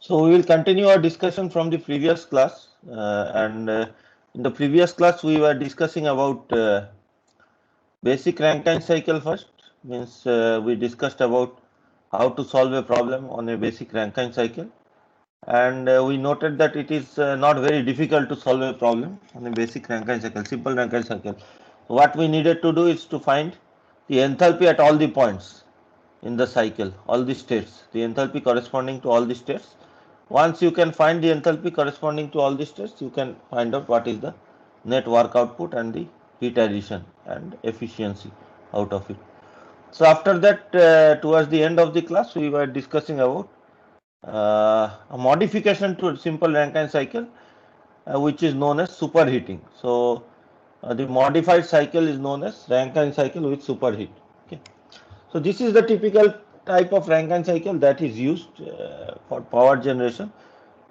So we will continue our discussion from the previous class, and in the previous class we were discussing about basic Rankine cycle first. Means we discussed about how to solve a problem on a basic Rankine cycle, and we noted that it is not very difficult to solve a problem on a basic Rankine cycle, simple Rankine cycle. What we needed to do is to find the enthalpy at all the points in the cycle, all the states, the enthalpy corresponding to all the states. Once you can find the enthalpy corresponding to all the states, you can find out what is the net work output and the heat addition and efficiency out of it. So after that, towards the end of the class, we were discussing about a modification to a simple Rankine cycle, which is known as superheating. So the modified cycle is known as Rankine cycle with superheat. Okay. So this is the typical type of Rankine cycle that is used for power generation.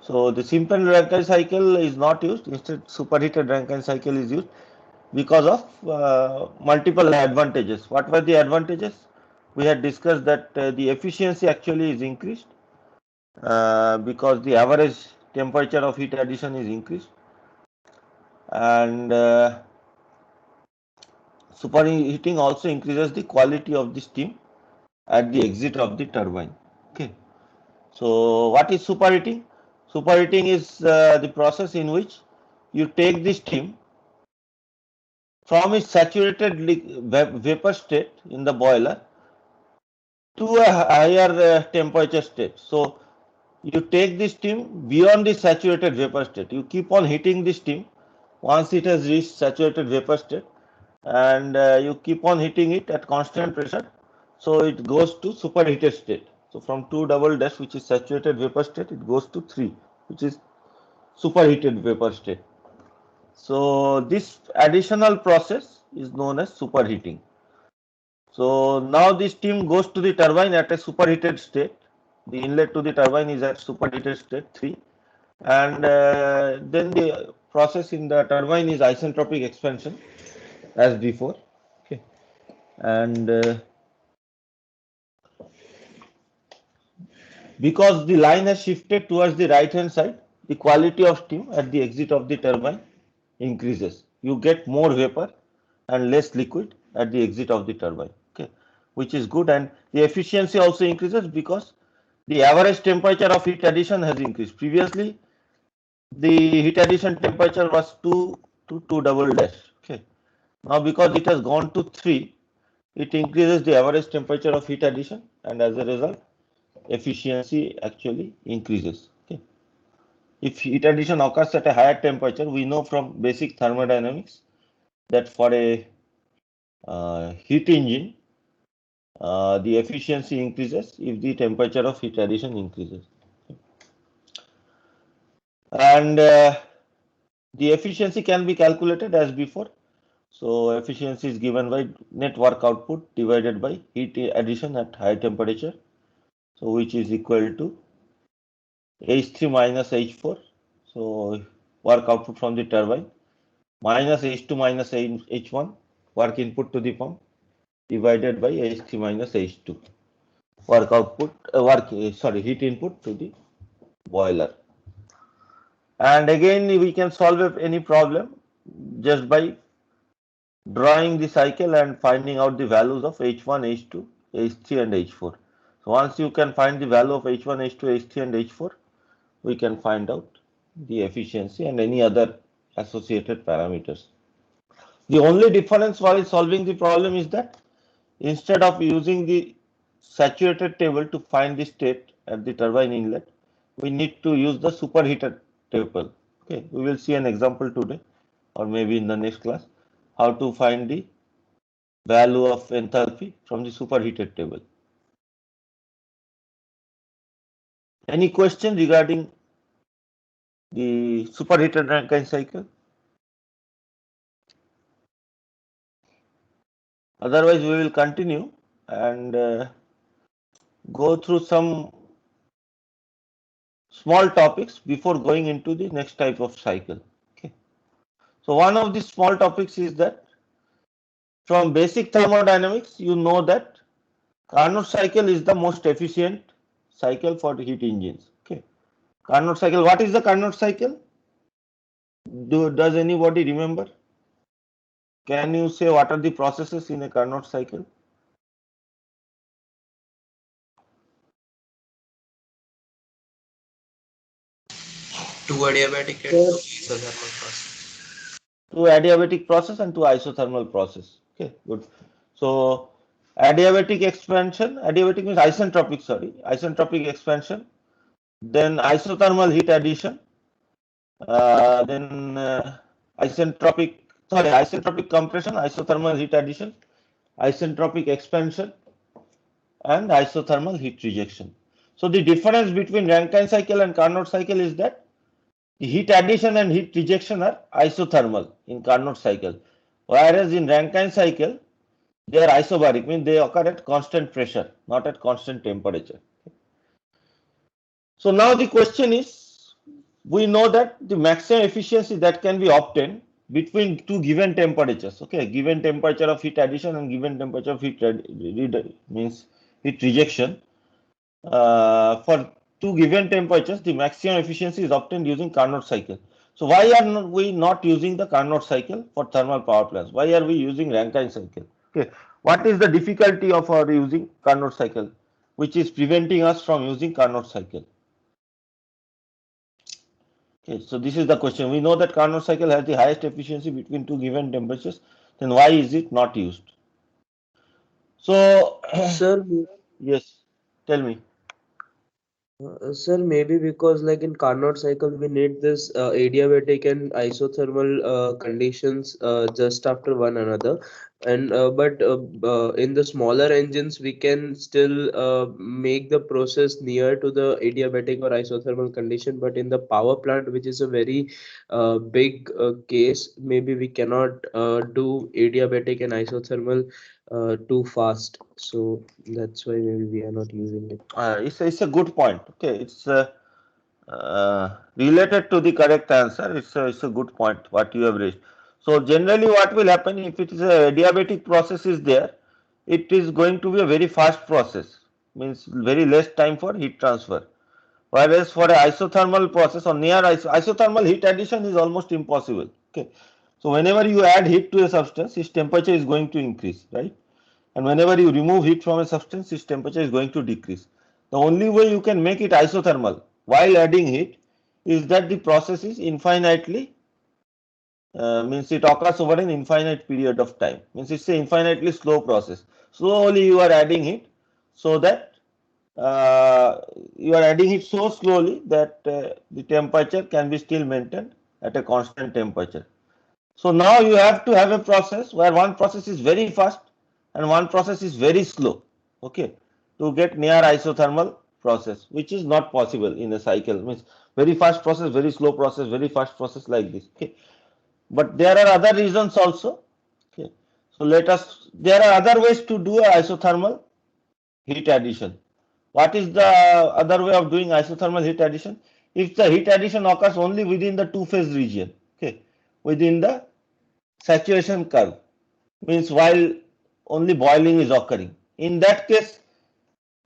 So the simple Rankine cycle is not used. Instead, superheated Rankine cycle is used because of multiple advantages. What were the advantages? We had discussed that the efficiency actually is increased because the average temperature of heat addition is increased, and superheating also increases the quality of the steam at the exit of the turbine. Okay. So what is superheating? Superheating is the process in which you take the steam from its saturated vapor state in the boiler to a higher temperature state. So you take the steam beyond the saturated vapor state. You keep on heating the steam once it has reached saturated vapor state, and you keep on heating it at constant pressure. So it goes to superheated state. So from 2 double dash, which is saturated vapor state, it goes to 3, which is superheated vapor state. So this additional process is known as superheating. So now the steam goes to the turbine at a superheated state. The inlet to the turbine is at superheated state 3, and then the process in the turbine is isentropic expansion as before. Okay, and because the line has shifted towards the right hand side, the quality of steam at the exit of the turbine increases. You get more vapor and less liquid at the exit of the turbine, okay, which is good, and the efficiency also increases because the average temperature of heat addition has increased. Previously, the heat addition temperature was 2 to 2 double dash. Okay, now because it has gone to 3, it increases the average temperature of heat addition, and as a result, efficiency actually increases. Okay. If heat addition occurs at a higher temperature, we know from basic thermodynamics that for a heat engine, the efficiency increases if the temperature of heat addition increases. And the efficiency can be calculated as before. So efficiency is given by net work output divided by heat addition at high temperature. So which is equal to H3 minus H4. So work output from the turbine minus H2 minus H1 work input to the pump divided by H3 minus H2 work output heat input to the boiler. And again we can solve any problem just by drawing the cycle and finding out the values of H1, H2, H3 and H4. So once you can find the value of H1, H2, H3 and H4, we can find out the efficiency and any other associated parameters. The only difference while solving the problem is that instead of using the saturated table to find the state at the turbine inlet, we need to use the superheated table. Okay, we will see an example today or maybe in the next class how to find the value of enthalpy from the superheated table. Any question regarding the superheated Rankine cycle? Otherwise, we will continue and go through some small topics before going into the next type of cycle. Okay. So one of the small topics is that from basic thermodynamics, you know that Carnot cycle is the most efficient cycle for heat engines. Okay. Carnot cycle. What is the Carnot cycle? Does anybody remember? Can you say what are the processes in a Carnot cycle? Two adiabatic and Sir, two isothermal process. Two adiabatic process and two isothermal process. Okay, good. So adiabatic expansion, adiabatic means isentropic, sorry, isentropic expansion, then isothermal heat addition, then isentropic compression, isothermal heat addition, isentropic expansion, and isothermal heat rejection. So the difference between Rankine cycle and Carnot cycle is that the heat addition and heat rejection are isothermal in Carnot cycle, whereas in Rankine cycle they are isobaric, means they occur at constant pressure, not at constant temperature. So now the question is, we know that the maximum efficiency that can be obtained between two given temperatures, okay, given temperature of heat addition and given temperature of means heat rejection, for two given temperatures, the maximum efficiency is obtained using Carnot cycle. So why are we not using the Carnot cycle for thermal power plants? Why are we using Rankine cycle? Okay, what is the difficulty of our using Carnot cycle, which is preventing us from using Carnot cycle? Okay, so this is the question. We know that Carnot cycle has the highest efficiency between two given temperatures. Then why is it not used? So sir, yes, tell me. Sir, maybe because like in Carnot cycle we need this adiabatic and isothermal conditions just after one another, and but in the smaller engines we can still make the process near to the adiabatic or isothermal condition. But in the power plant, which is a very big case, maybe we cannot do adiabatic and isothermal too fast. So that's why maybe we are not using it. It's a good point. Okay, it's related to the correct answer. It's a good point what you have raised. So generally, what will happen if it is a diabetic process is there, it is going to be a very fast process. Means very less time for heat transfer. Whereas for a isothermal process or near isothermal heat addition is almost impossible. Okay, so whenever you add heat to a substance, its temperature is going to increase, right? And whenever you remove heat from a substance, its temperature is going to decrease. The only way you can make it isothermal while adding heat is that the process is infinitely, means it occurs over an infinite period of time, means it's an infinitely slow process. Slowly you are adding heat, so that you are adding it so slowly that the temperature can be still maintained at a constant temperature. So now you have to have a process where one process is very fast and one process is very slow, okay, to get near isothermal process, which is not possible in a cycle. Means very fast process, very slow process, very fast process, like this. Okay, but there are other reasons also. Okay, so there are other ways to do a isothermal heat addition. What is the other way of doing isothermal heat addition? If the heat addition occurs only within the two phase region, okay, within the saturation curve, means while only boiling is occurring. In that case,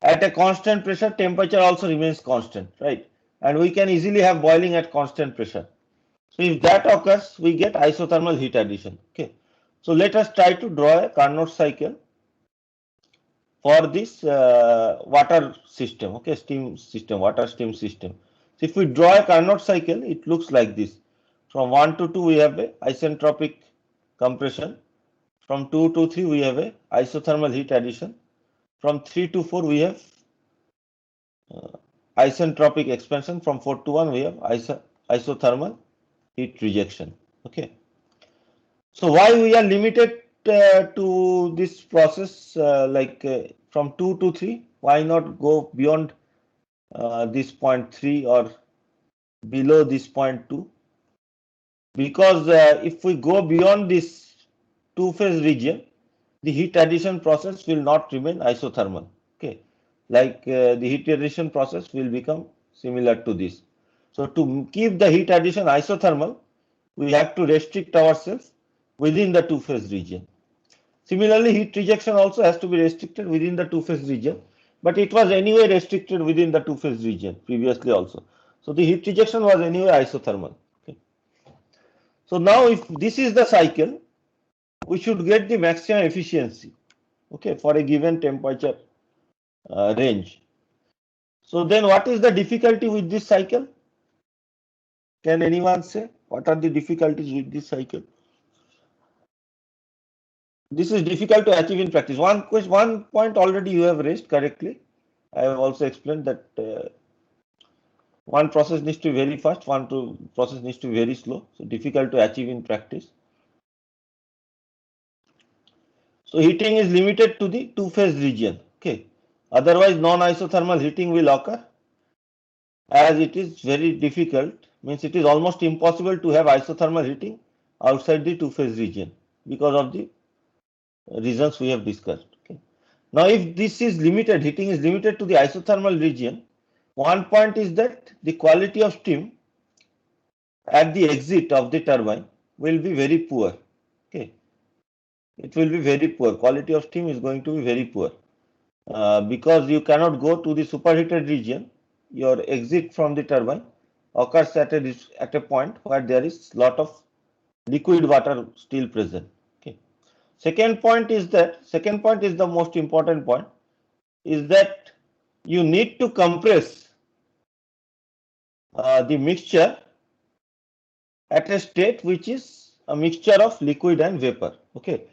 at a constant pressure, temperature also remains constant, right? And we can easily have boiling at constant pressure. So if that occurs, we get isothermal heat addition. Okay. So let us try to draw a Carnot cycle for this water system, okay, steam system, water steam system. So if we draw a Carnot cycle, it looks like this. From 1 to 2, we have a isentropic compression. From 2 to 3, we have a isothermal heat addition. From 3 to 4, we have isentropic expansion. From 4 to 1, we have isothermal heat rejection. Okay. So why we are limited to this process from 2 to 3? Why not go beyond this point 3 or below this point 2? Because if we go beyond this two phase region, the heat addition process will not remain isothermal. Okay, like the heat addition process will become similar to this. So to keep the heat addition isothermal, we have to restrict ourselves within the two phase region. Similarly, heat rejection also has to be restricted within the two phase region, but it was anyway restricted within the two phase region previously also. So the heat rejection was anyway isothermal. Okay. So now if this is the cycle, we should get the maximum efficiency, okay, for a given temperature range. So then what is the difficulty with this cycle? Can anyone say what are the difficulties with this cycle? This is difficult to achieve in practice. One point already you have raised correctly. I have also explained that one process needs to be very fast, process needs to be very slow. So difficult to achieve in practice. So heating is limited to the two-phase region. Okay. Otherwise, non-isothermal heating will occur, as it is very difficult. Means it is almost impossible to have isothermal heating outside the two-phase region because of the reasons we have discussed. Okay. Now, if this is limited, heating is limited to the isothermal region, one point is that the quality of steam at the exit of the turbine will be very poor. Okay. It will be very poor. Quality of steam is going to be very poor because you cannot go to the superheated region. Your exit from the turbine occurs at a point where there is lot of liquid water still present. Okay. Second point is the most important point, is that you need to compress the mixture at a state which is a mixture of liquid and vapor. Okay.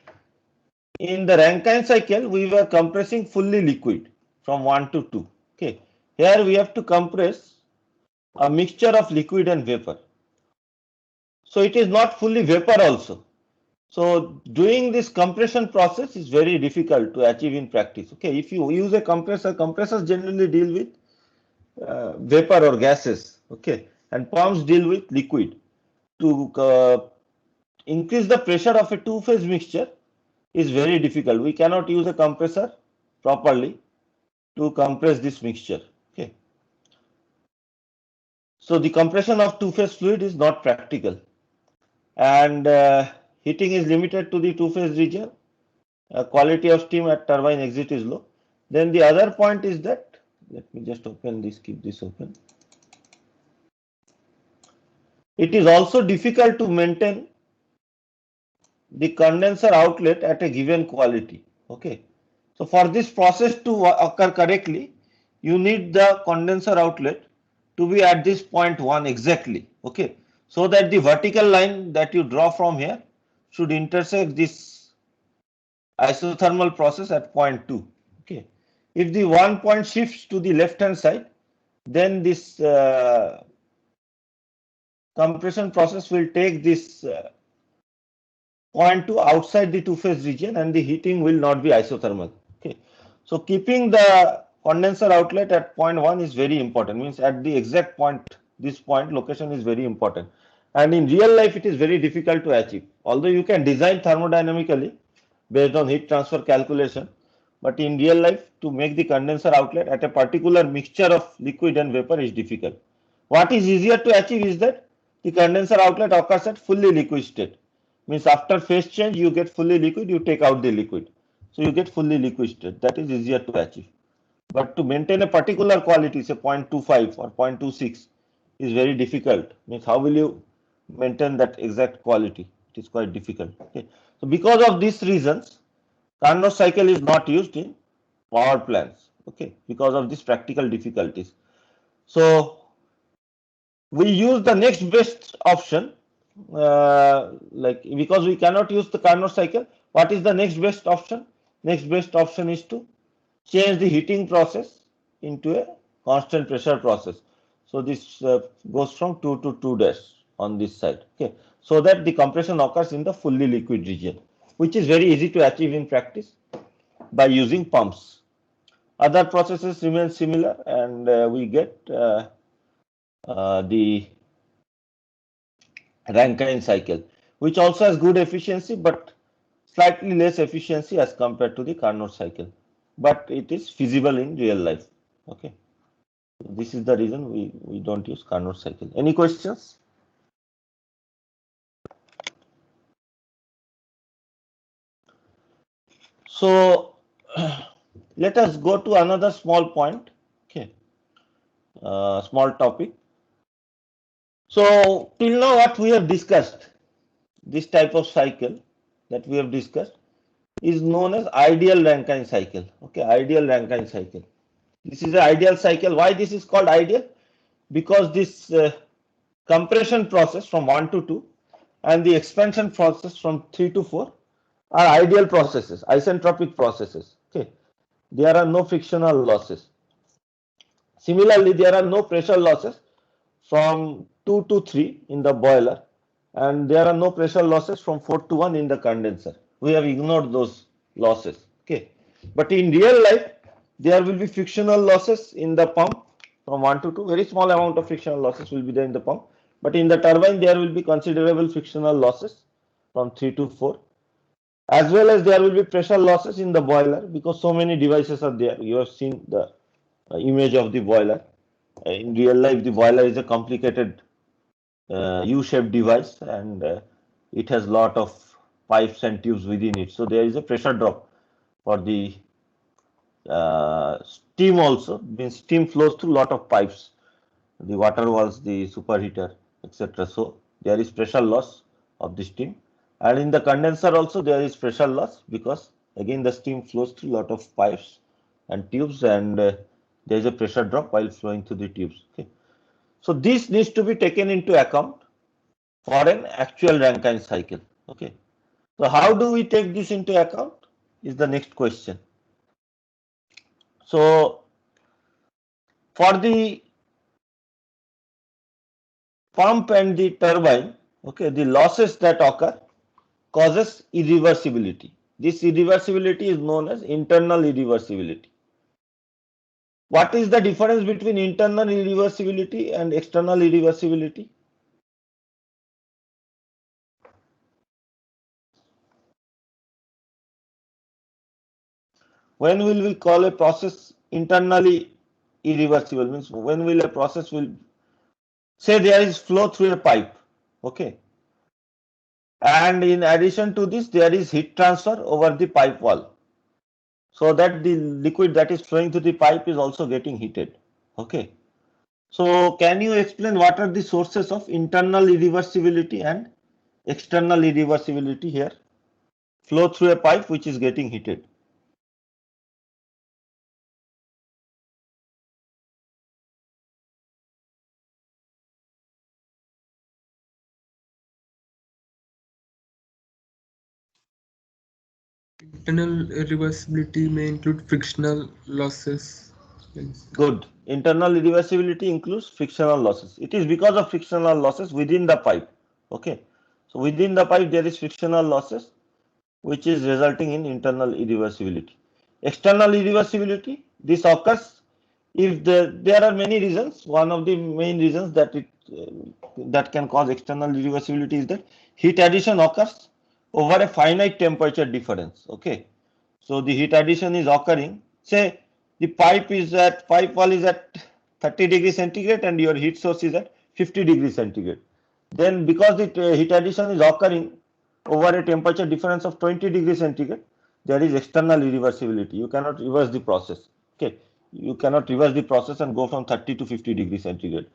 In the Rankine cycle, we were compressing fully liquid from 1 to 2. Okay. Here we have to compress a mixture of liquid and vapor. So it is not fully vapor also. So doing this compression process is very difficult to achieve in practice. Okay. If you use a compressor, compressors generally deal with vapor or gases. Okay. And pumps deal with liquid. To increase the pressure of a two-phase mixture is very difficult. We cannot use a compressor properly to compress this mixture. Okay. So the compression of two-phase fluid is not practical, and heating is limited to the two-phase region. Quality of steam at turbine exit is low. Then the other point is that, let me just open this, keep this open. It is also difficult to maintain the condenser outlet at a given quality. Okay. So for this process to occur correctly, you need the condenser outlet to be at this point 1 exactly. Okay. So that the vertical line that you draw from here should intersect this isothermal process at point 2. Okay. If the one point shifts to the left hand side, then this compression process will take this point to outside the two-phase region, and the heating will not be isothermal. Okay. So keeping the condenser outlet at point 1 is very important, means at the exact point, this point location is very important. And in real life, it is very difficult to achieve. Although you can design thermodynamically based on heat transfer calculation, but in real life, to make the condenser outlet at a particular mixture of liquid and vapor is difficult. What is easier to achieve is that the condenser outlet occurs at fully liquid state. Means after phase change, you get fully liquid, you take out the liquid. So you get fully liquid state. That is easier to achieve. But to maintain a particular quality, say 0.25 or 0.26, is very difficult. Means how will you maintain that exact quality? It is quite difficult. Okay. So because of these reasons, Carnot cycle is not used in power plants. Okay, because of these practical difficulties. So we use the next best option, like because we cannot use the Carnot cycle. What is the next best option? Next best option is to change the heating process into a constant pressure process. So this goes from 2 to 2 dash on this side. Okay, so that the compression occurs in the fully liquid region, which is very easy to achieve in practice by using pumps. Other processes remain similar, and we get the Rankine cycle, which also has good efficiency but slightly less efficiency as compared to the Carnot cycle. But it is feasible in real life. Okay, this is the reason we don't use Carnot cycle. Any questions? So let us go to another small point. Okay, small topic. So till now what we have discussed, this type of cycle that we have discussed is known as ideal Rankine cycle. Okay, ideal Rankine cycle. This is an ideal cycle. Why this is called ideal? Because this compression process from 1 to 2 and the expansion process from 3 to 4 are ideal processes, isentropic processes. Okay, there are no frictional losses. Similarly, there are no pressure losses from 2 to 3 in the boiler, and there are no pressure losses from 4 to 1 in the condenser. We have ignored those losses. Okay, but in real life, there will be frictional losses in the pump from 1 to 2. Very small amount of frictional losses will be there in the pump, but in the turbine, there will be considerable frictional losses from 3 to 4. As well as there will be pressure losses in the boiler because so many devices are there. You have seen the image of the boiler. In real life, the boiler is a complicated U-shaped device, and it has lot of pipes and tubes within it. So there is a pressure drop for the steam also. Means steam flows through lot of pipes, the water walls, the superheater, etc. So there is pressure loss of the steam, and in the condenser also there is pressure loss because again the steam flows through lot of pipes and tubes, and there is a pressure drop while flowing through the tubes. Okay, so this needs to be taken into account for an actual Rankine cycle. Okay, so how do we take this into account is the next question. So for the pump and the turbine, okay, the losses that occur causes irreversibility. This irreversibility is known as internal irreversibility. What is the difference between internal irreversibility and external irreversibility? When will we call a process internally irreversible? Means when will a process will say there is flow through a pipe, okay, and in addition to this there is heat transfer over the pipe wall, so that the liquid that is flowing through the pipe is also getting heated. Okay, so can you explain what are the sources of internal irreversibility and external irreversibility here? Flow through a pipe which is getting heated. Internal irreversibility may include frictional losses. Good. Internal irreversibility includes frictional losses. It is because of frictional losses within the pipe. Okay. So within the pipe there is frictional losses which is resulting in internal irreversibility. External irreversibility, this occurs if there are many reasons. One of the main reasons that that can cause external irreversibility is that heat addition occurs over a finite temperature difference. Okay, so the heat addition is occurring. Say the pipe wall is at 30 degrees centigrade and your heat source is at 50 degrees centigrade. Then because the heat addition is occurring over a temperature difference of 20 degrees centigrade, there is external irreversibility. You cannot reverse the process. Okay, you cannot reverse the process and go from 30 to 50 degrees centigrade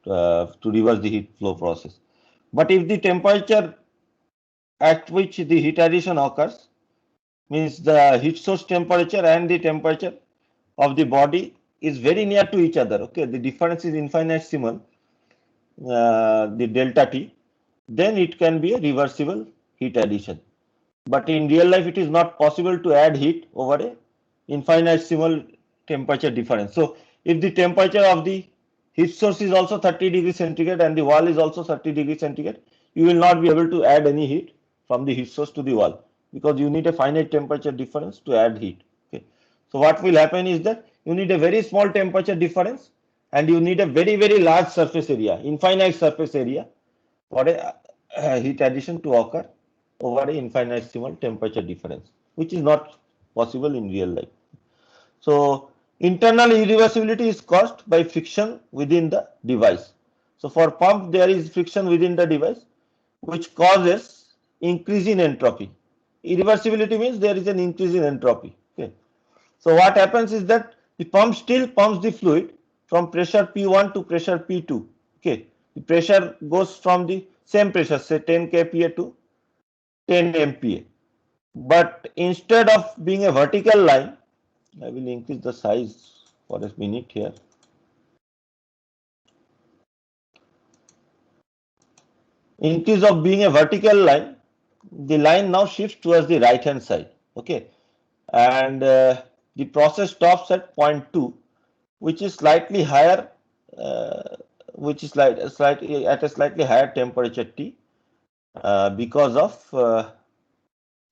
to reverse the heat flow process. But if the temperature at which the heat addition occurs, means the heat source temperature and the temperature of the body is very near to each other. Okay, the difference is infinitesimal, the delta T, then it can be a reversible heat addition. But in real life, it is not possible to add heat over a infinitesimal temperature difference. So if the temperature of the heat source is also 30 degrees centigrade and the wall is also 30 degrees centigrade, you will not be able to add any heat from the heat source to the wall because you need a finite temperature difference to add heat. Okay. So what will happen is that you need a very small temperature difference and you need a very large surface area, infinite surface area for a heat addition to occur over an infinitesimal temperature difference, which is not possible in real life. So internal irreversibility is caused by friction within the device. So for pump, there is friction within the device, which causes increase in entropy. Irreversibility means there is an increase in entropy. Okay. So what happens is that the pump still pumps the fluid from pressure P1 to pressure P2. Okay. The pressure goes from the same pressure, say 10 kPa to 10 MPa. But instead of being a vertical line, I will increase the size for a minute here. In case of being a vertical line, the line now shifts towards the right hand side. Okay, and the process stops at point 2, which is slightly higher, which is slightly at a slightly higher temperature T because of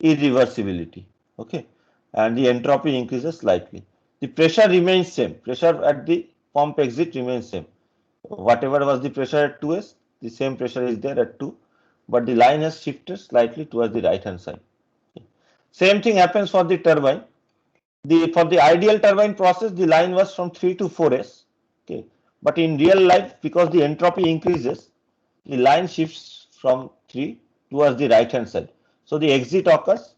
irreversibility. Okay, and the entropy increases slightly. The pressure remains same. Pressure at the pump exit remains same. Whatever was the pressure at 2s, the same pressure is there at 2, but the line has shifted slightly towards the right hand side. Same thing happens for the turbine. For the ideal turbine process, the line was from 3 to 4s. Okay, but in real life, because the entropy increases, the line shifts from 3 towards the right hand side. So the exit occurs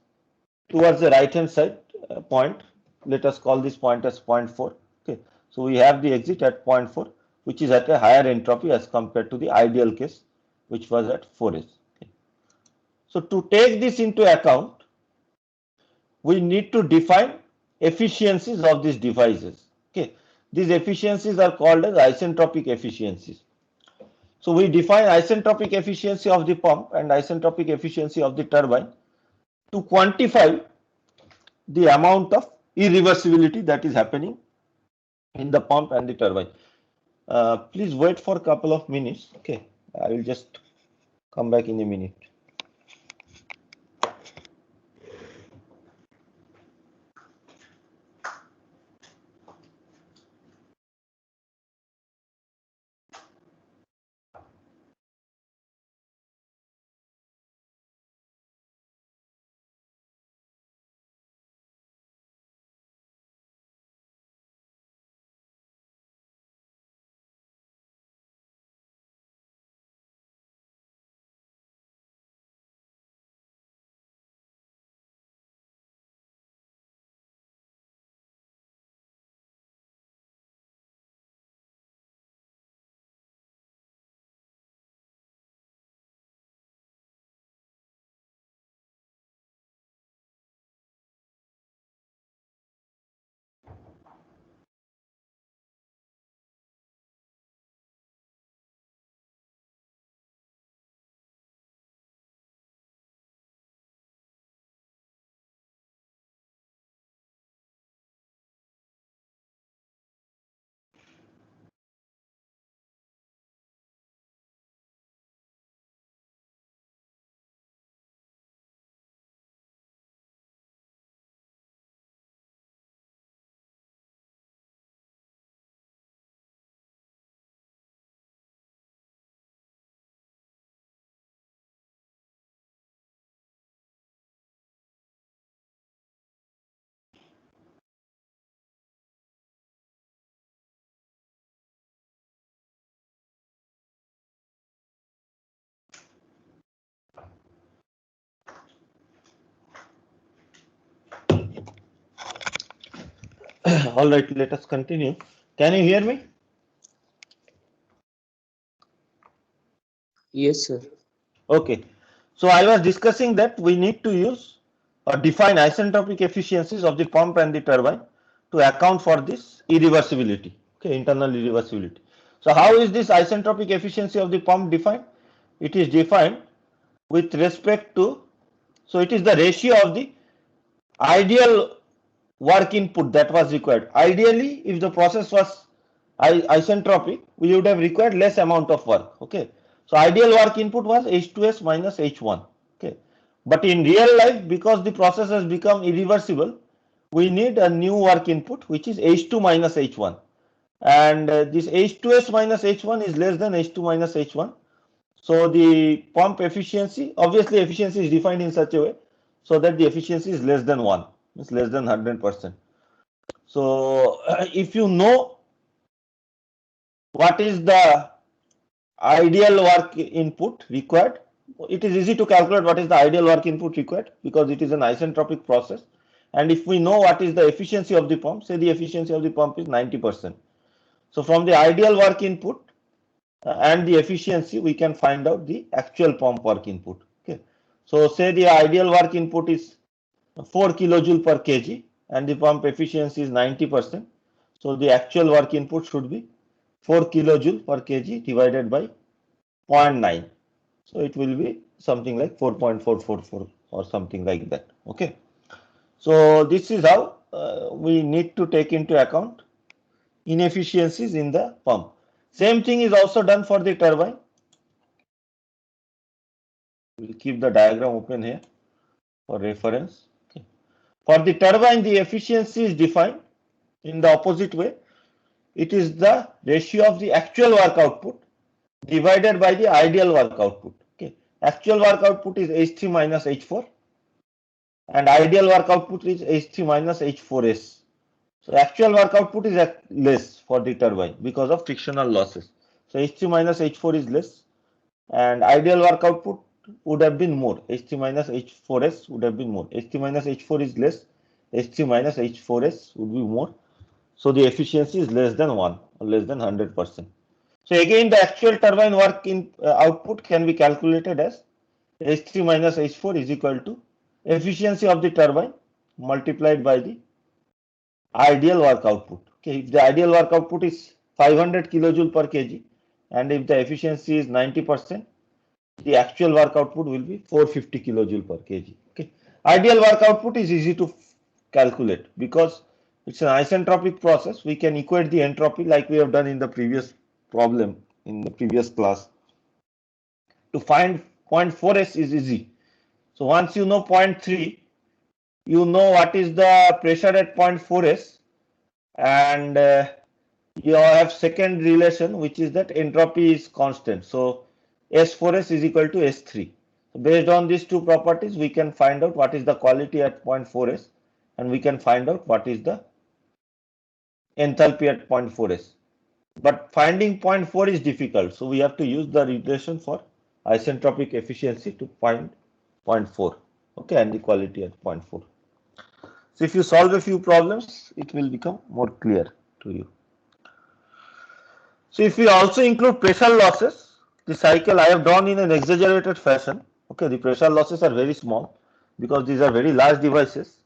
towards the right hand side point. Let us call this point as point 4. Okay, so we have the exit at point 4, which is at a higher entropy as compared to the ideal case, which was at 4s. Okay. So to take this into account, we need to define efficiencies of these devices. Okay, these efficiencies are called as isentropic efficiencies. So we define isentropic efficiency of the pump and isentropic efficiency of the turbine to quantify the amount of irreversibility that is happening in the pump and the turbine. Please wait for a couple of minutes. Okay, I will just come back in a minute. All right, let us continue. Can you hear me? Yes, sir. Okay. So I was discussing that we need to use or define isentropic efficiencies of the pump and the turbine to account for this irreversibility, okay, internal irreversibility. So how is this isentropic efficiency of the pump defined? It is defined with respect to, so it is the ratio of the ideal work input that was required. Ideally, if the process was isentropic, we would have required less amount of work. Okay, so ideal work input was H2S minus H1. Okay, but in real life, because the process has become irreversible, we need a new work input which is H2 minus H1, and this H2S minus H1 is less than H2 minus H1. So the pump efficiency, obviously efficiency is defined in such a way so that the efficiency is less than 1, means less than 100%. So if you know what is the ideal work input required, it is easy to calculate what is the ideal work input required because it is an isentropic process. And if we know what is the efficiency of the pump, say the efficiency of the pump is 90%. So from the ideal work input, and the efficiency, we can find out the actual pump work input. Okay, so say the ideal work input is 4 kilojoule per kg and the pump efficiency is 90%. So the actual work input should be 4 kilojoule per kg divided by 0.9. So it will be something like 4.444 or something like that. Okay. So this is how we need to take into account inefficiencies in the pump. Same thing is also done for the turbine. We'll keep the diagram open here for reference. Okay. For the turbine, the efficiency is defined in the opposite way. It is the ratio of the actual work output divided by the ideal work output. Okay. Actual work output is H3 minus H4 and ideal work output is H3 minus H4S. So actual work output is less for the turbine because of frictional losses. So H3 minus H4 is less and ideal work output would have been more. H3 minus H4S would have been more. H3 minus H4 is less. H3 minus H4S would be more. So the efficiency is less than 1 or less than 100%. So again, the actual turbine work in output can be calculated as H3 minus H4 is equal to efficiency of the turbine multiplied by the ideal work output. Okay, if the ideal work output is 500 kilojoule per kg and if the efficiency is 90%, the actual work output will be 450 kilojoule per kg. Okay, ideal work output is easy to calculate because it's an isentropic process. We can equate the entropy like we have done in the previous problem in the previous class. To find 0.4s is easy. So once you know 0.3, you know what is the pressure at 0.4s and you have second relation which is that entropy is constant. So S4s is equal to S3. So based on these two properties, we can find out what is the quality at 0.4s and we can find out what is the enthalpy at 0.4s. But finding 0.4 is difficult. So we have to use the relation for isentropic efficiency to find 0.4. Okay, and the quality at 0.4. So if you solve a few problems, it will become more clear to you. So if we also include pressure losses, the cycle I have drawn in an exaggerated fashion. Okay, the pressure losses are very small because these are very large devices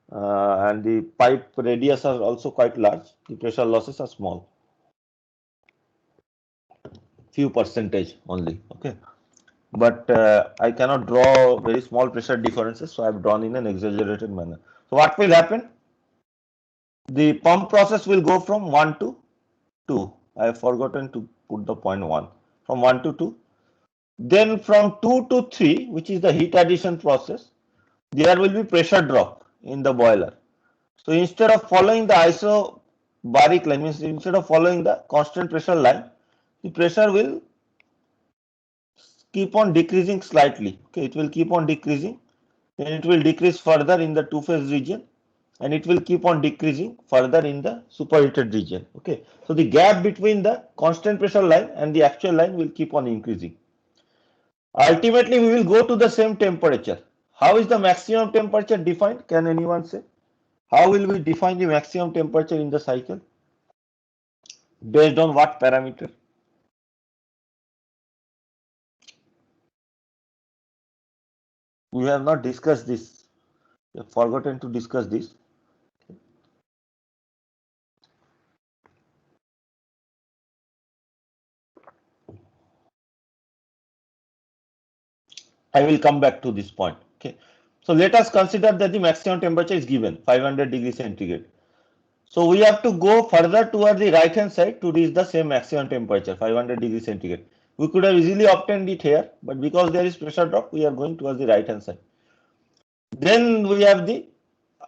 and the pipe radius are also quite large. The pressure losses are small, few percentage only. Okay, but I cannot draw very small pressure differences, so I have drawn in an exaggerated manner. So what will happen? The pump process will go from 1 to 2. I have forgotten to put the point 1. From 1 to 2. Then from 2 to 3, which is the heat addition process, there will be pressure drop in the boiler. So instead of following the isobaric line, means instead of following the constant pressure line, the pressure will keep on decreasing slightly. Okay, it will keep on decreasing. Then it will decrease further in the two-phase region and it will keep on decreasing further in the superheated region. Okay, so the gap between the constant pressure line and the actual line will keep on increasing. Ultimately, we will go to the same temperature. How is the maximum temperature defined? Can anyone say? How will we define the maximum temperature in the cycle? Based on what parameter? We have not discussed this. We have forgotten to discuss this. I will come back to this point. Okay. So let us consider that the maximum temperature is given 500 degrees centigrade. So we have to go further toward the right hand side to reach the same maximum temperature 500 degrees centigrade. We could have easily obtained it here, but because there is pressure drop, we are going towards the right hand side. Then we have the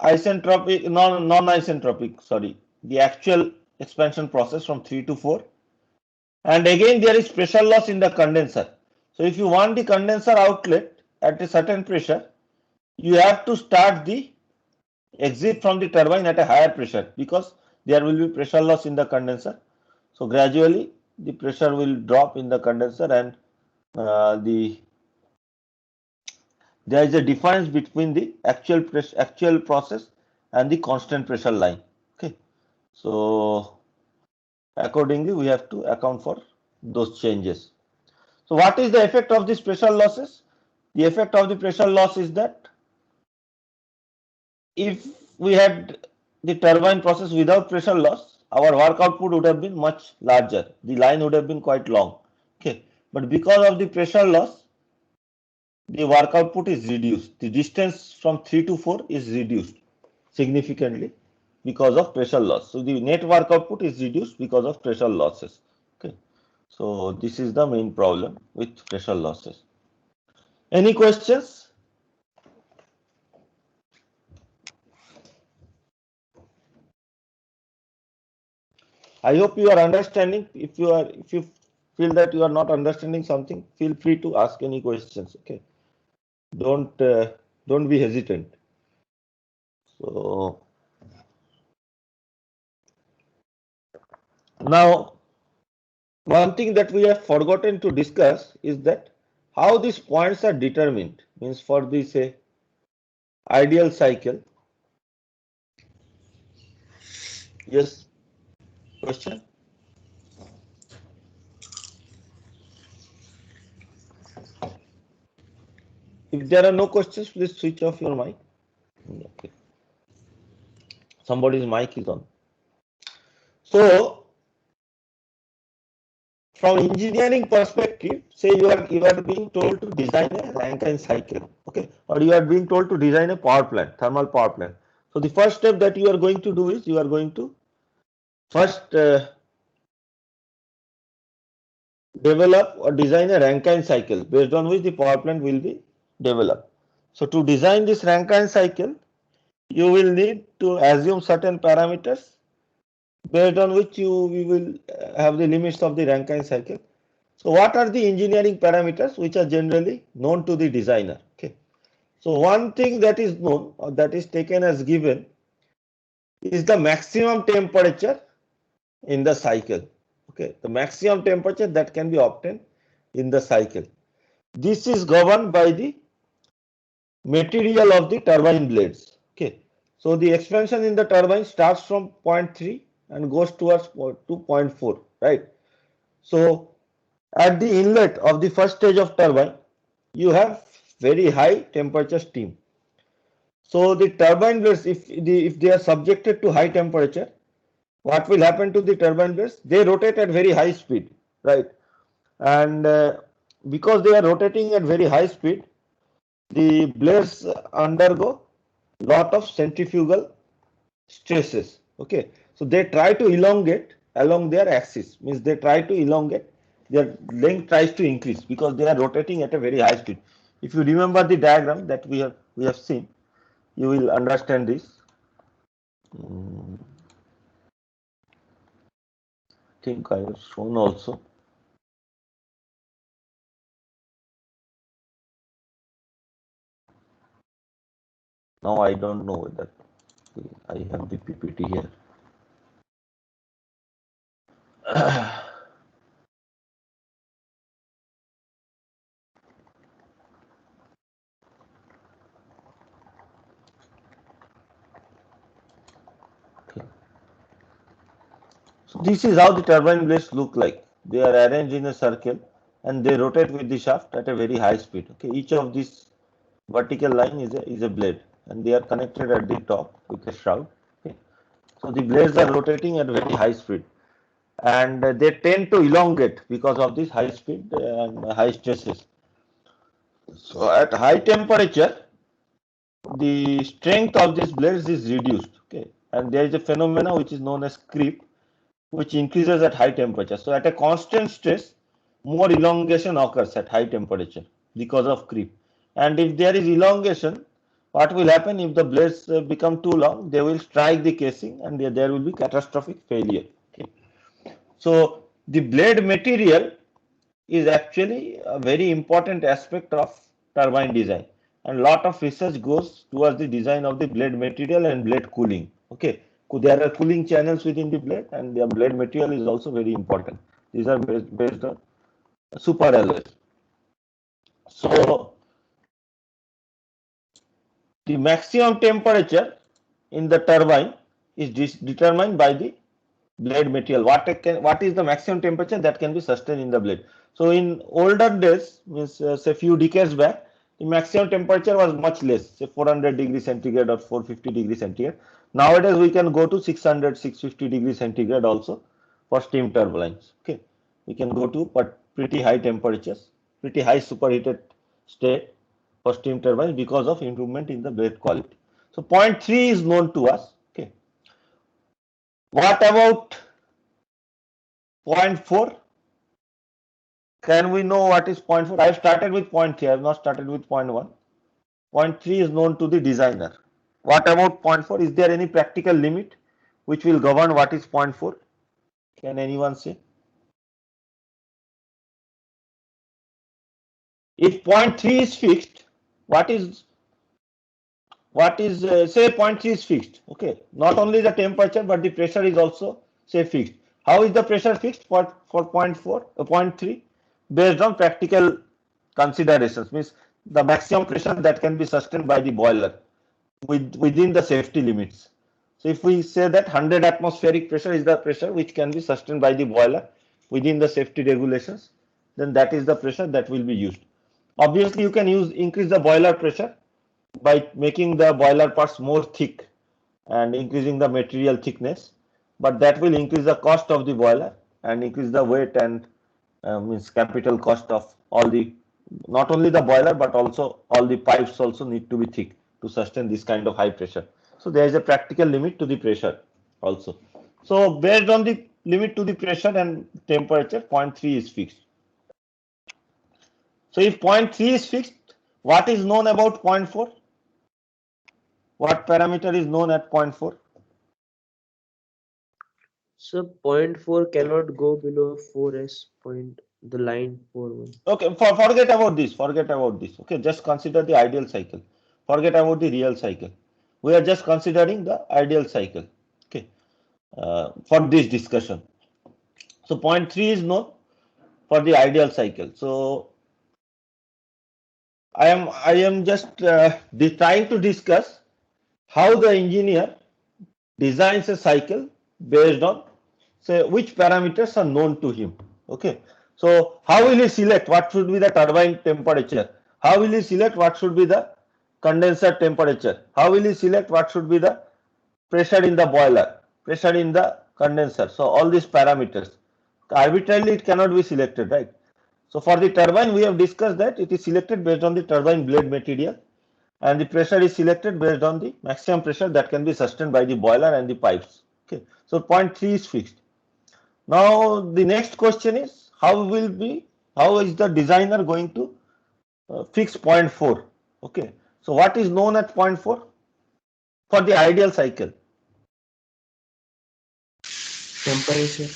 isentropic, non-isentropic, sorry, the actual expansion process from 3 to 4. And again, there is pressure loss in the condenser. So if you want the condenser outlet at a certain pressure, you have to start the exit from the turbine at a higher pressure because there will be pressure loss in the condenser. So gradually the pressure will drop in the condenser and there is a difference between the actual process and the constant pressure line. Okay, so accordingly we have to account for those changes. So what is the effect of these pressure losses? The effect of the pressure loss is that if we had the turbine process without pressure loss, our work output would have been much larger. The line would have been quite long. Okay, but because of the pressure loss, the work output is reduced. The distance from 3 to 4 is reduced significantly because of pressure loss. So the net work output is reduced because of pressure losses. Okay, so this is the main problem with pressure losses. Any questions? I hope you are understanding. If you feel that you are not understanding something, feel free to ask any questions. Okay, don't be hesitant. So now, one thing that we have forgotten to discuss is that how these points are determined. Means for this ideal cycle. Yes. Question? If there are no questions, please switch off your mic. Okay. Somebody's mic is on. So, from engineering perspective, say you are being told to design a Rankine cycle, okay, or you are being told to design a power plant, thermal power plant. So the first step that you are going to do is you are going to first develop or design a Rankine cycle based on which the power plant will be developed. So to design this Rankine cycle, you will need to assume certain parameters based on which we will have the limits of the Rankine cycle. So what are the engineering parameters which are generally known to the designer? Okay. So one thing that is known or that is taken as given is the maximum temperature in the cycle. Okay, the maximum temperature that can be obtained in the cycle. This is governed by the material of the turbine blades. Okay, so the expansion in the turbine starts from 0.3 and goes towards 2.4, right? So at the inlet of the first stage of turbine, you have very high temperature steam. So the turbine blades, if they are subjected to high temperature, what will happen to the turbine blades? They rotate at very high speed, right? And because they are rotating at very high speed, the blades undergo lot of centrifugal stresses. Okay, so they try to elongate along their axis, means they try to elongate, their length tries to increase because they are rotating at a very high speed. If you remember the diagram that we have seen, you will understand this. I think I have shown also. Now I don't know whether I have the PPT here. Okay. So this is how the turbine blades look like. They are arranged in a circle and they rotate with the shaft at a very high speed. Okay, each of these vertical line is a blade and they are connected at the top with a shroud. Okay. So the blades are rotating at very high speed and they tend to elongate because of this high speed and high stresses. So at high temperature, the strength of these blades is reduced. Okay, and there is a phenomena which is known as creep, which increases at high temperature. So at a constant stress, more elongation occurs at high temperature because of creep. And if there is elongation, what will happen if the blades become too long? They will strike the casing and there will be catastrophic failure. Okay. So the blade material is actually a very important aspect of turbine design, and lot of research goes towards the design of the blade material and blade cooling. Okay, there are cooling channels within the blade, and the blade material is also very important. These are based on super alloys. So the maximum temperature in the turbine is determined by the blade material. What is the maximum temperature that can be sustained in the blade? So in older days, means say few decades back, the maximum temperature was much less, say 400 degrees centigrade or 450 degrees centigrade. Nowadays we can go to 600, 650 degrees centigrade also for steam turbines. Okay, we can go to but pretty high temperatures, pretty high superheated state for steam turbines because of improvement in the blade quality. So point 3 is known to us. Okay, what about point 4? Can we know what is point 4? I have started with point 3. I have not started with point 1. Point 3 is known to the designer. What about point 4? Is there any practical limit which will govern what is point 4? Can anyone say? If point 3 is fixed, what is say point 3 is fixed? Okay, not only the temperature but the pressure is also say fixed. How is the pressure fixed for point 4, point 3? Based on practical considerations, means the maximum pressure that can be sustained by the boiler within the safety limits. So if we say that 100 atmospheric pressure is the pressure which can be sustained by the boiler within the safety regulations, then that is the pressure that will be used. Obviously, you can increase the boiler pressure by making the boiler parts more thick and increasing the material thickness, but that will increase the cost of the boiler and increase the weight and means capital cost of all the, not only the boiler but also all the pipes also need to be thick to sustain this kind of high pressure. So there is a practical limit to the pressure also. So based on the limit to the pressure and temperature, point 3 is fixed. So if point 3 is fixed, what is known about point 4? What parameter is known at point 4? So point 4 cannot go below 4s point, the line 4.1. Okay, forget about this. Forget about this. Okay, just consider the ideal cycle. Forget about the real cycle. We are just considering the ideal cycle. Okay, for this discussion. So point 3 is known for the ideal cycle. So I am just trying to discuss how the engineer designs a cycle based on say which parameters are known to him. Okay, so how will he select what should be the turbine temperature? How will he select what should be the condenser temperature? How will he select what should be the pressure in the boiler, pressure in the condenser? So all these parameters arbitrarily it cannot be selected, right? So for the turbine we have discussed that it is selected based on the turbine blade material and the pressure is selected based on the maximum pressure that can be sustained by the boiler and the pipes. Okay, so point 3 is fixed. Now the next question is how is the designer going to fix point 4? Okay, so what is known at point 4 for the ideal cycle? Temperature.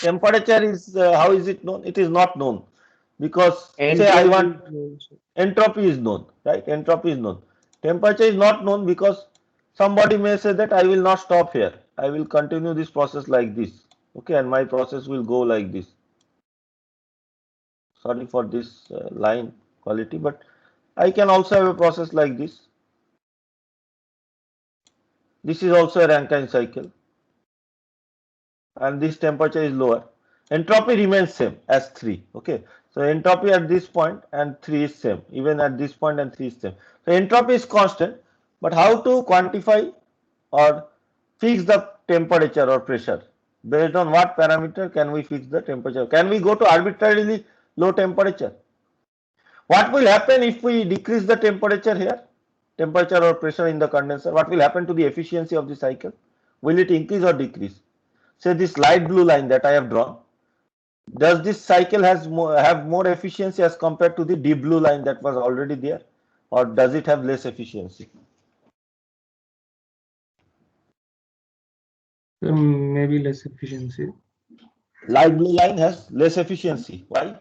Temperature is how is it known? It is not known because say I Entropy want is known, sir. entropy is known, right? Entropy is known. Temperature is not known because somebody may say that I will not stop here. I will continue this process like this. Okay, and my process will go like this. Sorry for this line quality, but I can also have a process like this. This is also a Rankine cycle, and this temperature is lower. Entropy remains same as 3. Okay, so entropy at this point and 3 is same, even at this point and 3 is same. So entropy is constant, but how to quantify or fix the temperature or pressure? Based on what parameter can we fix the temperature? Can we go to arbitrarily low temperature? What will happen if we decrease the temperature here? Temperature or pressure in the condenser? What will happen to the efficiency of the cycle? Will it increase or decrease? Say this light blue line that I have drawn. Does this cycle have more efficiency as compared to the deep blue line that was already there? Or does it have less efficiency? Maybe less efficiency. Light blue line has less efficiency. Why?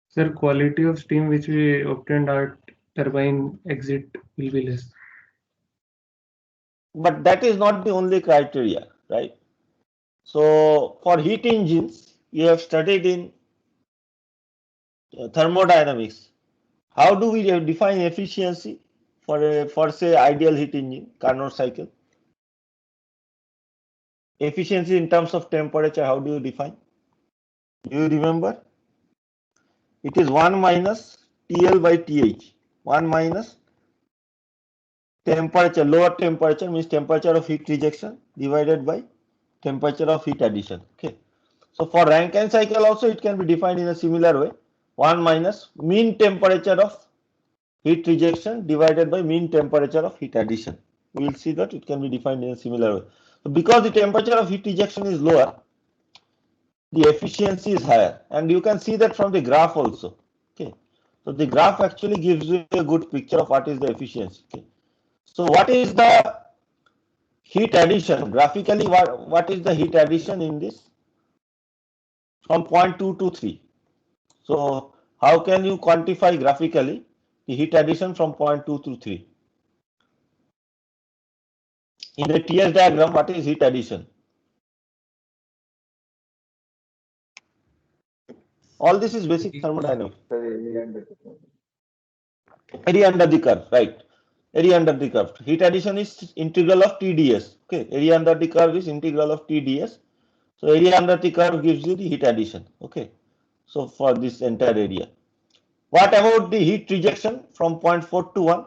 Sir, quality of steam which we obtained at turbine exit will be less. But that is not the only criteria, right? So for heat engines, you have studied in thermodynamics. How do we define efficiency for say ideal heat engine Carnot cycle? efficiency in terms of temperature, how do you define? Do you remember? It is 1 minus TL by TH. 1 minus temperature, lower temperature means temperature of heat rejection divided by temperature of heat addition. Okay. So for Rankine cycle also it can be defined in a similar way. 1 minus mean temperature of heat rejection divided by mean temperature of heat addition. We will see that it can be defined in a similar way. So because the temperature of heat rejection is lower, the efficiency is higher, and you can see that from the graph also. Okay. So the graph actually gives you a good picture of what is the efficiency. Okay. So what is the heat addition? Graphically, what is the heat addition in this? From 0.2 to 3. So how can you quantify graphically the heat addition from 0.2 to 3? In the TS diagram, what is heat addition? All this is basic thermodynamics. Area under the curve, right? Area under the curve. Heat addition is integral of TdS. Okay, area under the curve is integral of TdS. So area under the curve gives you the heat addition. Okay, so for this entire area. What about the heat rejection from 0.4 to 1?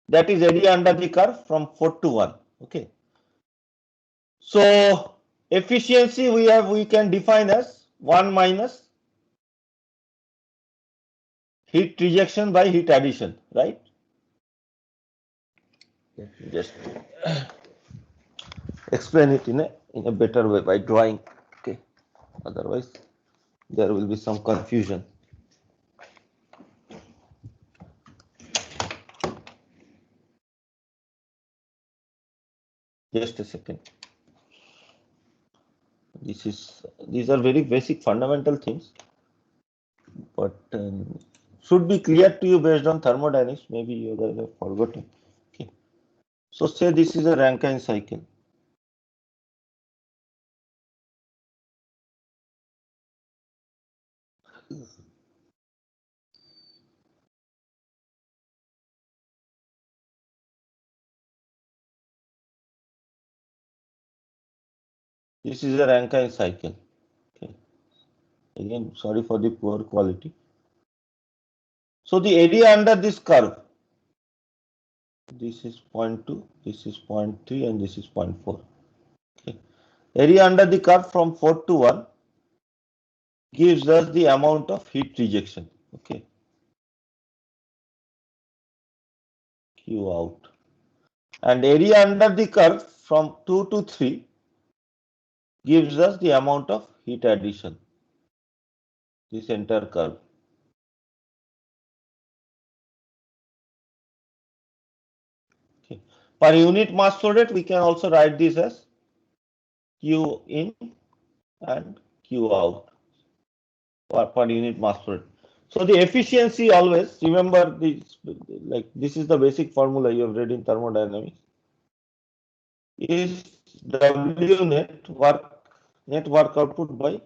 That is area under the curve from 4 to 1. Okay. So efficiency we can define as 1 minus heat rejection by heat addition, right? Just explain it in a better way by drawing. Okay. Otherwise there will be some confusion. Just a second. These are very basic fundamental things, but should be clear to you based on thermodynamics. Maybe you guys have forgotten. Okay. So say this is a Rankine cycle. This is a Rankine cycle. Okay. Again, sorry for the poor quality. So the area under this curve, this is 0.2, this is 0.3, and this is 0.4. Okay. Area under the curve from 4 to 1 gives us the amount of heat rejection. Okay. Q out. And area under the curve from 2 to 3 gives us the amount of heat addition. This entire curve. Okay. Per unit mass flow rate, we can also write this as Q in and Q out per unit mass flow rate. So the efficiency always, remember this, like this is the basic formula you have read in thermodynamics, is W net work output by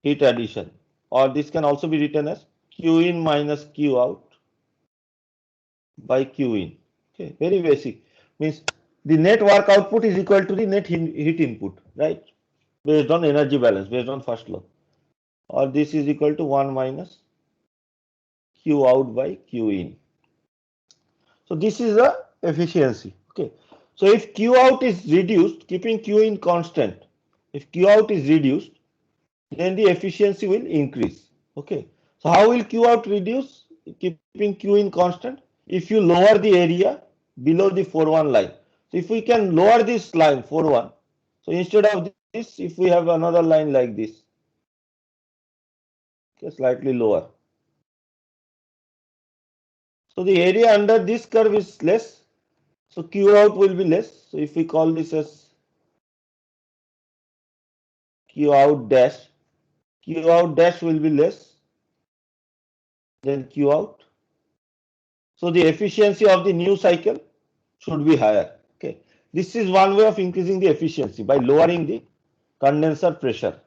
heat addition, or this can also be written as Q in minus Q out by Q in. Okay, very basic. Means the net work output is equal to the net heat input, right? Based on energy balance, based on first law. Or this is equal to 1 minus Q out by Q in. So this is the efficiency. Okay. So if Q out is reduced, keeping Q in constant, if Q out is reduced, then the efficiency will increase. Okay. So how will Q out reduce? Keeping Q in constant. If you lower the area below the 4-1 line. So if we can lower this line 4-1, so instead of this, if we have another line like this, okay, slightly lower. So the area under this curve is less. So Q out will be less. So if we call this as Q out dash will be less than Q out. So the efficiency of the new cycle should be higher. Okay. This is one way of increasing the efficiency by lowering the condenser pressure.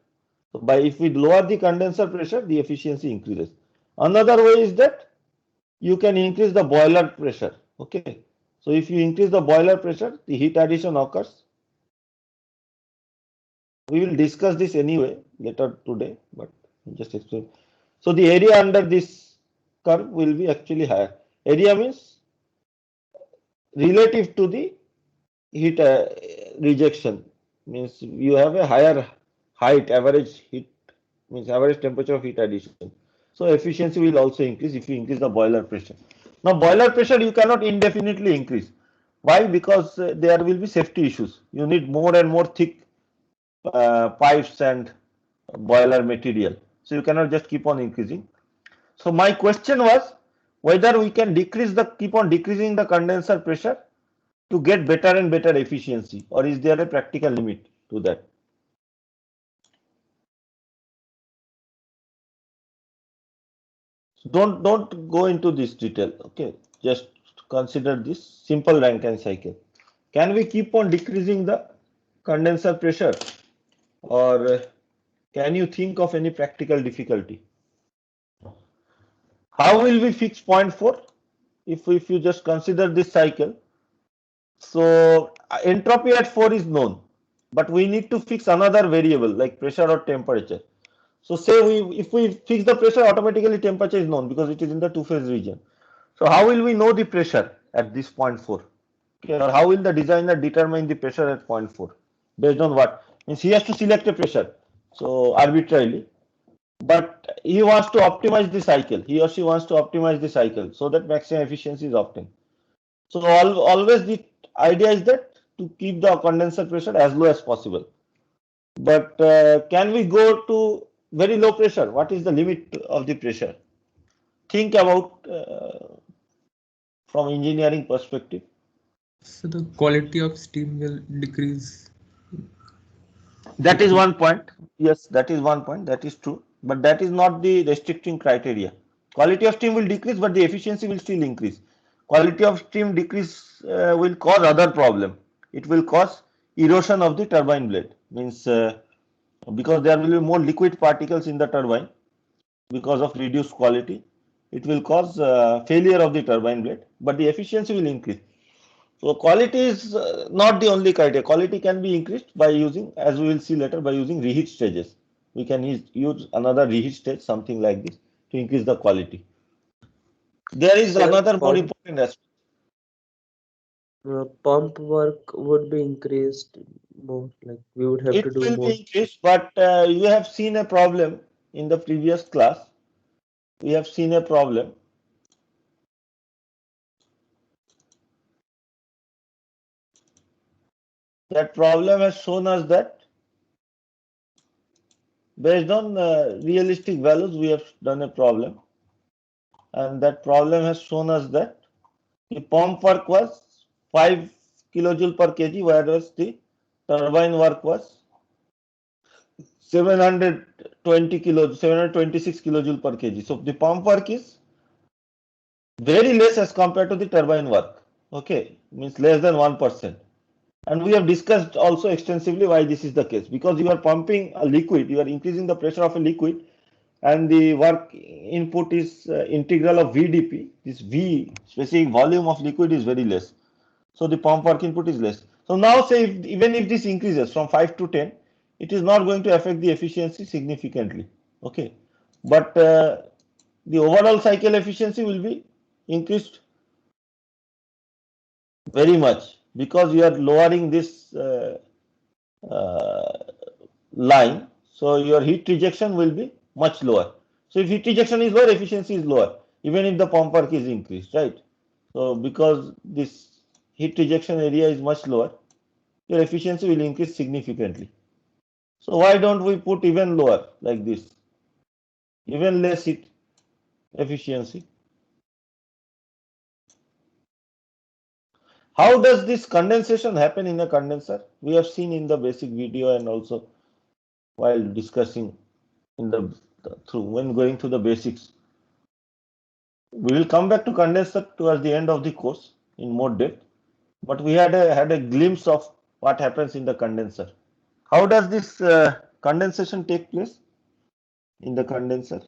So if we lower the condenser pressure, the efficiency increases. Another way is that you can increase the boiler pressure. Okay. So if you increase the boiler pressure, the heat addition occurs We will discuss this anyway later today, but just explain. So the area under this curve will be actually higher. Area means relative to the heat rejection, means you have a higher height, average heat means average temperature of heat addition. So efficiency will also increase if you increase the boiler pressure. Now boiler pressure you cannot indefinitely increase. Why? Because there will be safety issues. You need more and more thick pipes and boiler material. So you cannot just keep on increasing. So my question was whether we can keep on decreasing the condenser pressure to get better and better efficiency, or is there a practical limit to that? So don't go into this detail. Okay, just consider this simple Rankine cycle. Can we keep on decreasing the condenser pressure, or can you think of any practical difficulty? How will we fix 0.4 if you just consider this cycle? So entropy at 4 is known, but we need to fix another variable like pressure or temperature. So say if we fix the pressure, automatically temperature is known because it is in the two-phase region. So how will we know the pressure at this 0.4? Okay, or how will the designer determine the pressure at 0.4? Based on what? Means he has to select a pressure, so arbitrarily, but he wants to optimize the cycle. He or she wants to optimize the cycle so that maximum efficiency is obtained. So always the idea is that to keep the condenser pressure as low as possible. But can we go to very low pressure? What is the limit of the pressure? Think about from engineering perspective. So the quality of steam will decrease. That is one point. Yes, that is one point. That is true. But that is not the restricting criteria. Quality of steam will decrease, but the efficiency will still increase. Quality of steam decrease will cause other problem. It will cause erosion of the turbine blade. Means because there will be more liquid particles in the turbine because of reduced quality, it will cause failure of the turbine blade, but the efficiency will increase. So quality is not the only criteria. Quality can be increased by using, as we will see later, by using reheat stages. We can use another reheat stage, something like this, to increase the quality. There is Sir, another more important aspect. Pump work would be increased more, like we would have to It do will more. be increased, but you have seen a problem in the previous class. We have seen a problem. That problem has shown us that based on realistic values, we have done a problem. And that problem has shown us that the pump work was 5 kilojoule per kg, whereas the turbine work was 726 kilojoule per kg. So the pump work is very less as compared to the turbine work. Okay, means less than 1%. And we have discussed also extensively why this is the case. Because you are pumping a liquid, you are increasing the pressure of a liquid, and the work input is integral of VdP. This V, specific volume of liquid, is very less. So the pump work input is less. So now say even if this increases from 5 to 10, it is not going to affect the efficiency significantly. Okay, but the overall cycle efficiency will be increased very much because you are lowering this line. So your heat rejection will be much lower. So if heat rejection is lower, efficiency is lower, even if the pump work is increased, right? So because this heat rejection area is much lower, your efficiency will increase significantly. So why don't we put even lower like this, even less heat efficiency? How does this condensation happen in a condenser? We have seen in the basic video and also while discussing in the when going through the basics. We will come back to condenser towards the end of the course in more depth, but we had a glimpse of what happens in the condenser. How does this condensation take place in the condenser?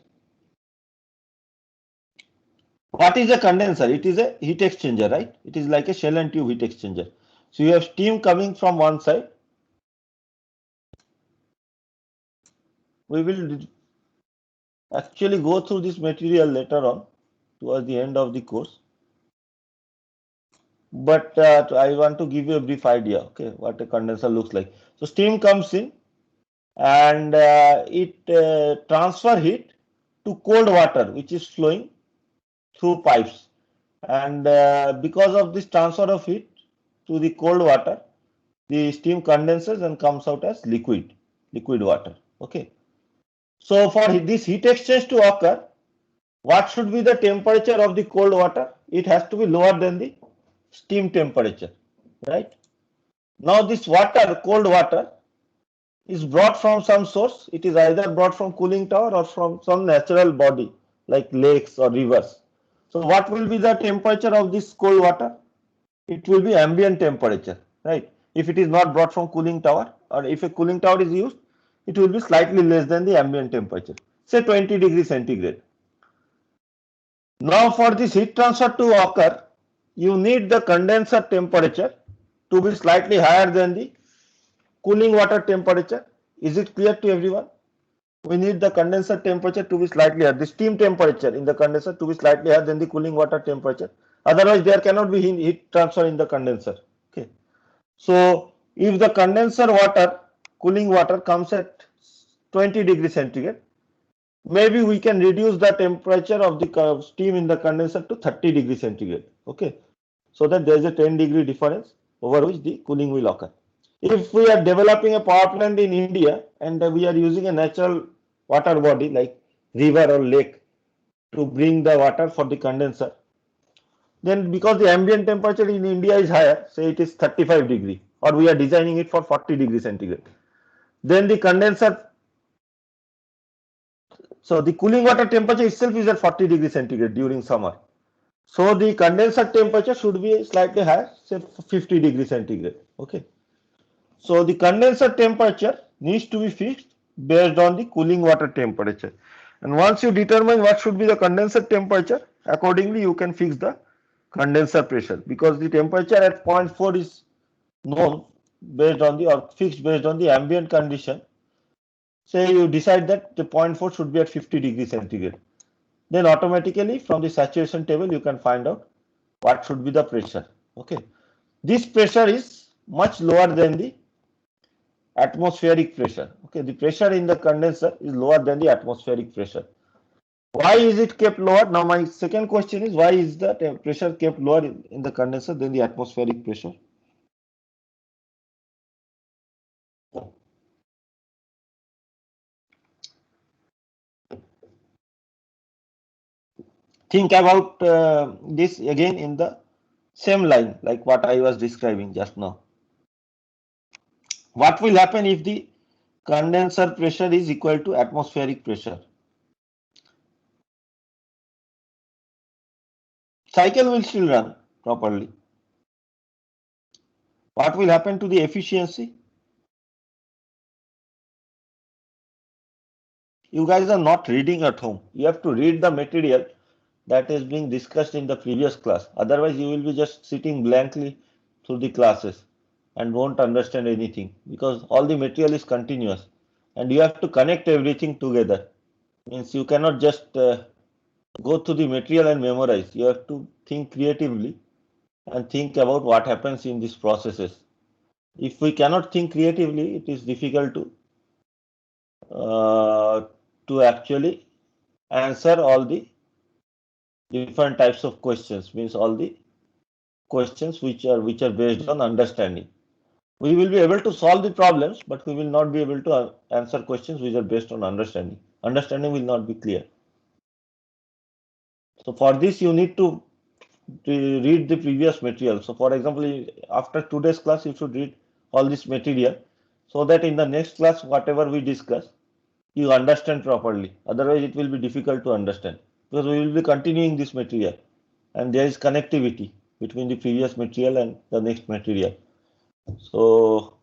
What is a condenser? It is a heat exchanger, right? It is like a shell and tube heat exchanger. So you have steam coming from one side we will actually go through this material later on towards the end of the course. But I want to give you a brief idea, okay, what a condenser looks like. So steam comes in and it transfer heat to cold water which is flowing through pipes, and because of this transfer of heat to the cold water, the steam condenses and comes out as liquid water. Okay. So for this heat exchange to occur, what should be the temperature of the cold water? It has to be lower than the steam temperature, right? Now this water, cold water, is brought from some source. It is either brought from cooling tower or from some natural body like lakes or rivers. So what will be the temperature of this cold water? It will be ambient temperature, right? If it is not brought from cooling tower, or if a cooling tower is used, it will be slightly less than the ambient temperature, say 20 degrees centigrade. Now for this heat transfer to occur, you need the condenser temperature to be slightly higher than the cooling water temperature. Is it clear to everyone? We need the condenser temperature to be slightly higher, the steam temperature in the condenser to be slightly higher than the cooling water temperature. Otherwise, there cannot be heat transfer in the condenser. Okay. So, if the condenser water, cooling water comes at 20 degrees centigrade, maybe we can reduce the temperature of the steam in the condenser to 30 degrees centigrade. Okay. So that there is a 10-degree difference over which the cooling will occur. If we are developing a power plant in India and we are using a natural water body like river or lake to bring the water for the condenser, then because the ambient temperature in India is higher, say it is 35 degree, or we are designing it for 40 degrees centigrade, then the condenser, so the cooling water temperature itself is at 40 degrees centigrade during summer. So the condenser temperature should be slightly higher, say 50 degrees centigrade. Okay. So the condenser temperature needs to be fixed based on the cooling water temperature. And once you determine what should be the condenser temperature, accordingly you can fix the condenser pressure, because the temperature at 0.4 is known based on the, or fixed based on the ambient condition. Say you decide that the 0.4 should be at 50 degrees centigrade. Then automatically from the saturation table you can find out what should be the pressure. Okay. This pressure is much lower than the atmospheric pressure. Okay, the pressure in the condenser is lower than the atmospheric pressure. Why is it kept lower? Now my second question is, why is the pressure kept lower in the condenser than the atmospheric pressure? Think about this again in the same line like what I was describing just now. What will happen if the condenser pressure is equal to atmospheric pressure? Cycle will still run properly. What will happen to the efficiency? You guys are not reading at home. You have to read the material that is being discussed in the previous class. Otherwise, you will be just sitting blankly through the classes and won't understand anything, because all the material is continuous and you have to connect everything together. Means you cannot just go through the material and memorize. You have to think creatively and think about what happens in these processes. If we cannot think creatively, it is difficult to actually answer all the different types of questions, means all the questions which are based on understanding. We will be able to solve the problems, but we will not be able to answer questions which are based on understanding. Understanding will not be clear. So for this you need to read the previous material. So for example, after today's class you should read all this material, so that in the next class whatever we discuss you understand properly. Otherwise it will be difficult to understand, because we will be continuing this material and there is connectivity between the previous material and the next material. So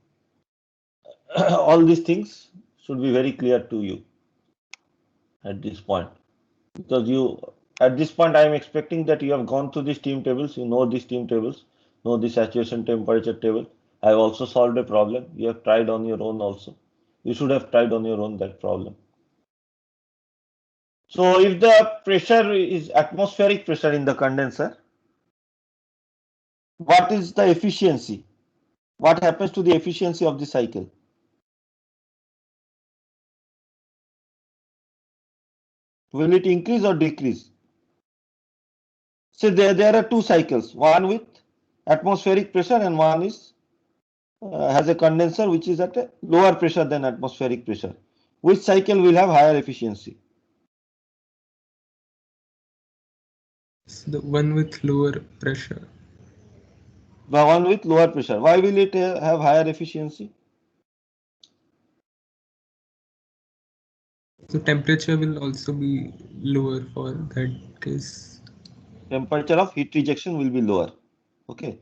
all these things should be very clear to you at this point, because at this point I am expecting that you have gone through the steam tables, you know the steam tables, know the saturation temperature table. I have also solved a problem. You have tried on your own also. You should have tried on your own that problem. So if the pressure is atmospheric pressure in the condenser, what is the efficiency? What happens to the efficiency of the cycle? Will it increase or decrease? So there are two cycles, one with atmospheric pressure and one is has a condenser which is at a lower pressure than atmospheric pressure. Which cycle will have higher efficiency? So the one with lower pressure. The one with lower pressure. Why will it have higher efficiency? So temperature will also be lower for that case. Temperature of heat rejection will be lower. Okay.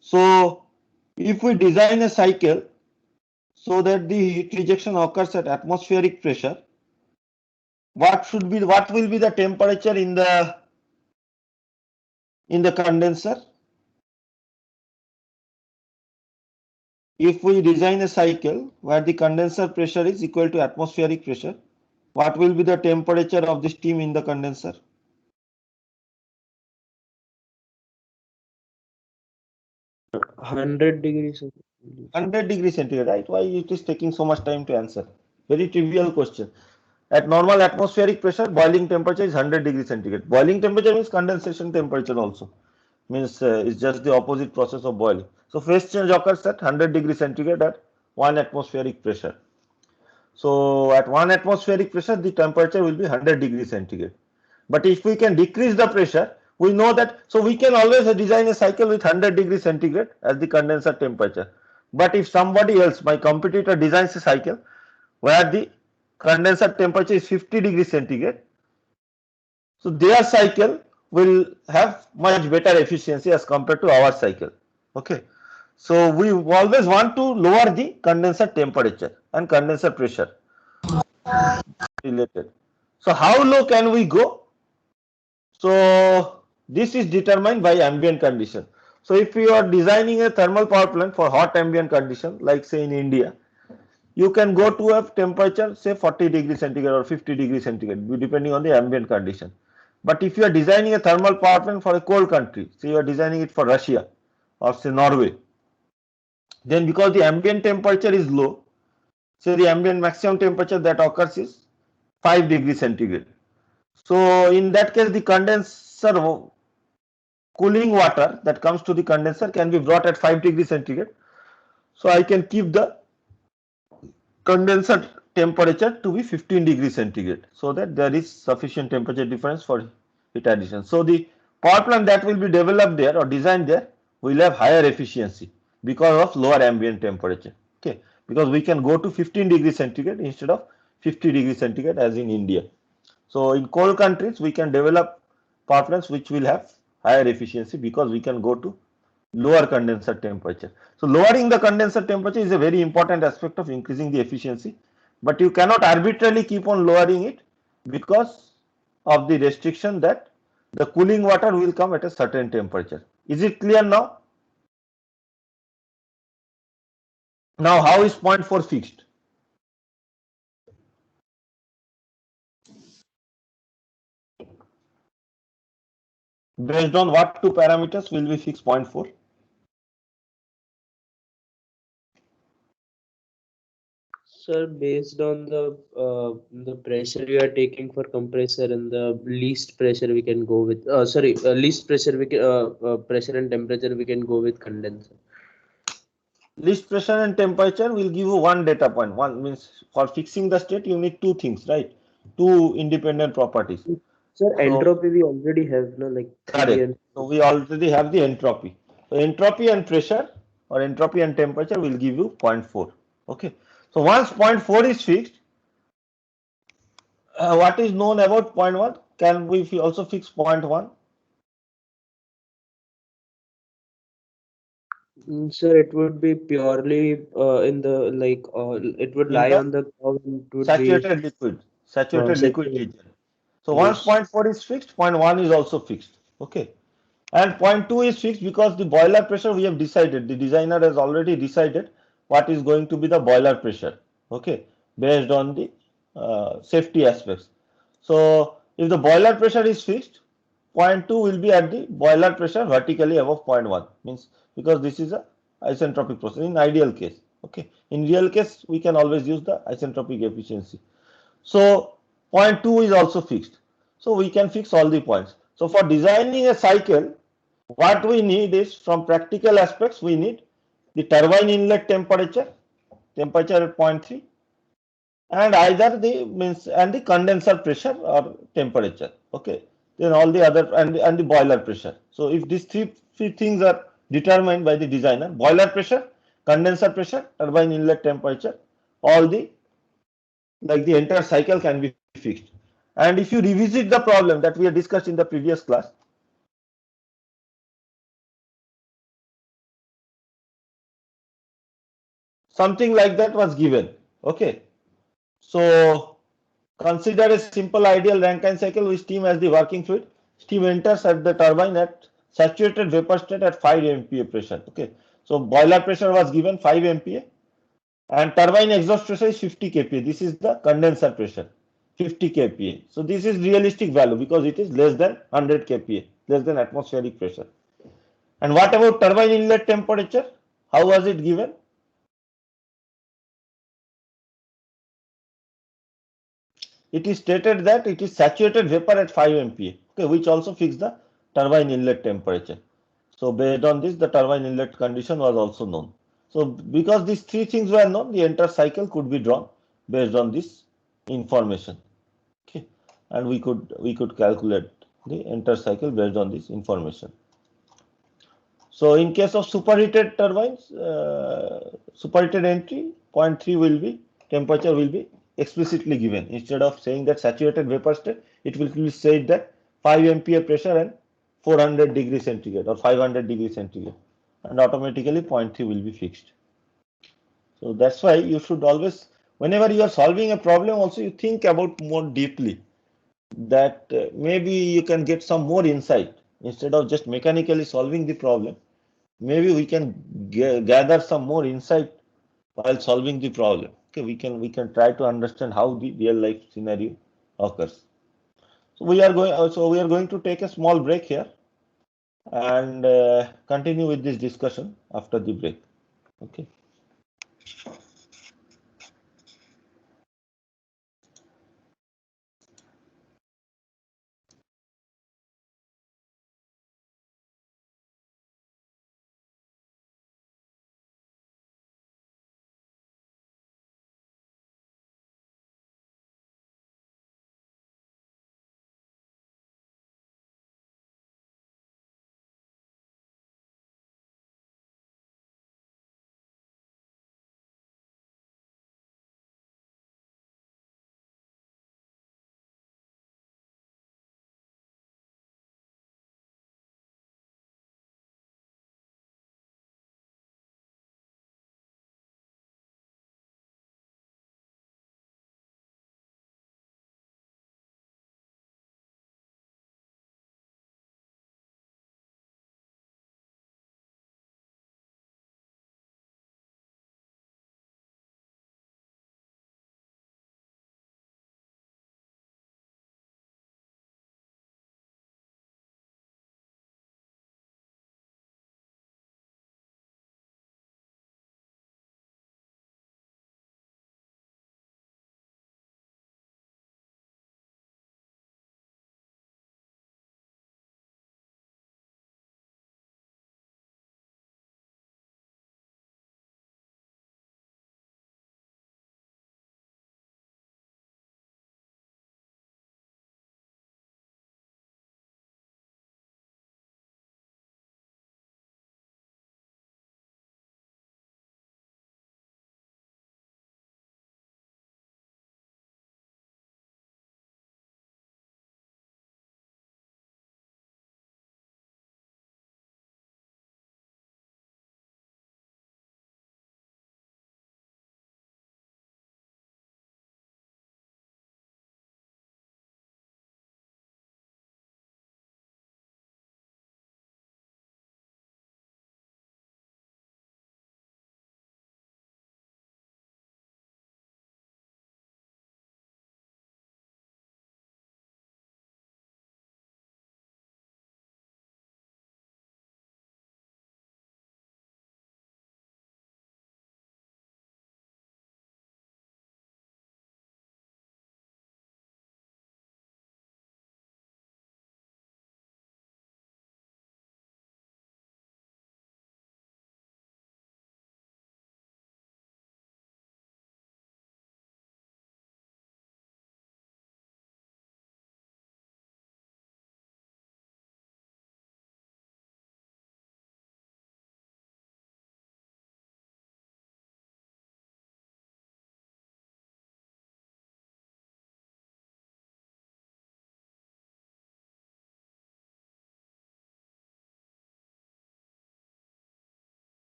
So if we design a cycle so that the heat rejection occurs at atmospheric pressure, what will be the temperature in the condenser? If we design a cycle where the condenser pressure is equal to atmospheric pressure, what will be the temperature of the steam in the condenser? Hundred degrees. 100 degrees centigrade, right? Why it is taking so much time to answer? Very trivial question. At normal atmospheric pressure, boiling temperature is 100 degrees centigrade. Boiling temperature means condensation temperature also. Means it's just the opposite process of boiling. So phase change occurs at 100 degrees centigrade at 1 atmospheric pressure. So at 1 atmospheric pressure, the temperature will be 100 degrees centigrade. But if we can decrease the pressure, we know that, so we can always design a cycle with 100 degrees centigrade as the condenser temperature. But if somebody else, my competitor, designs a cycle where the condenser temperature is 50 degrees centigrade, so their cycle will have much better efficiency as compared to our cycle. Okay. So we always want to lower the condenser temperature and condenser pressure related. So how low can we go? So this is determined by ambient condition. So if you are designing a thermal power plant for hot ambient condition, like say in India, you can go to a temperature say 40 degrees centigrade or 50 degrees centigrade depending on the ambient condition. But if you are designing a thermal power plant for a cold country, say you are designing it for Russia or say Norway, then because the ambient temperature is low, say the ambient maximum temperature that occurs is 5 degrees centigrade. So in that case, the condenser cooling water that comes to the condenser can be brought at 5 degrees centigrade. So I can keep the condenser temperature to be 15 degrees centigrade so that there is sufficient temperature difference for heat addition. So the power plant that will be developed there or designed there will have higher efficiency because of lower ambient temperature. Okay, because we can go to 15 degrees centigrade instead of 50 degrees centigrade as in India. So in cold countries we can develop power plants which will have higher efficiency because we can go to lower condenser temperature. So lowering the condenser temperature is a very important aspect of increasing the efficiency, but you cannot arbitrarily keep on lowering it because of the restriction that the cooling water will come at a certain temperature. Is it clear now? Now how is 0.4 fixed? Based on what two parameters will we fix 0.4? Sir, based on the pressure you are taking for compressor and the least pressure we can go with least pressure we can pressure and temperature we can go with condenser. Least pressure and temperature will give you one data point. One means for fixing the state you need two things, right? Two independent properties. Sir, So, entropy we already have, no, like 3 correct. and So we already have the entropy. So entropy and pressure or entropy and temperature will give you 0.4. Okay. So once 0.4 is fixed, what is known about 0.1? Can we also fix 0.1? Sir, it would be purely in the like it would In lie the on the curve and it would saturated liquid, saturated liquid saturated. region. So once Yes. 0.4 is fixed, 0.1 is also fixed. Okay. And 0.2 is fixed because the boiler pressure we have decided, the designer has already decided what is going to be the boiler pressure, okay, based on the safety aspects. So If the boiler pressure is fixed, 0.2 will be at the boiler pressure vertically above 0.1, means because this is a isentropic process in ideal case. Okay, in real case we can always use the isentropic efficiency. So 0.2 is also fixed. So we can fix all the points. So for designing a cycle, what we need is, from practical aspects, we need the turbine inlet temperature at 0.3, and either the means and the condenser pressure or temperature. Okay, then all the other and the boiler pressure. So if these three things are determined by the designer, boiler pressure, condenser pressure, turbine inlet temperature, all the like the entire cycle can be fixed. And if you revisit the problem that we had discussed in the previous class, something like that was given. Okay, so consider a simple ideal Rankine cycle with steam as the working fluid. Steam enters at the turbine at saturated vapor state at 5 MPa pressure. Okay, so boiler pressure was given 5 MPa and turbine exhaust pressure is 50 kPa. This is the condenser pressure, 50 kPa. So this is realistic value because it is less than 100 kPa, less than atmospheric pressure. And what about turbine inlet temperature? How was it given? It is stated that it is saturated vapor at 5 MPa, okay, which also fixed the turbine inlet temperature. So based on this, the turbine inlet condition was also known. So because these three things were known, the entire cycle could be drawn based on this information. Okay, and we could calculate the entire cycle based on this information. So in case of superheated turbines, superheated entry, 0.3 will be, temperature will be explicitly given. Instead of saying that saturated vapor state, it will be said that 5 MPa pressure and 400 degrees centigrade or 500 degrees centigrade, and automatically 0.3 will be fixed. So that's why you should always, whenever you are solving a problem, also you think about more deeply, that maybe you can get some more insight instead of just mechanically solving the problem. Maybe we can gather some more insight while solving the problem. Okay, we can try to understand how the real life scenario occurs. So we are going to take a small break here and continue with this discussion after the break. Okay.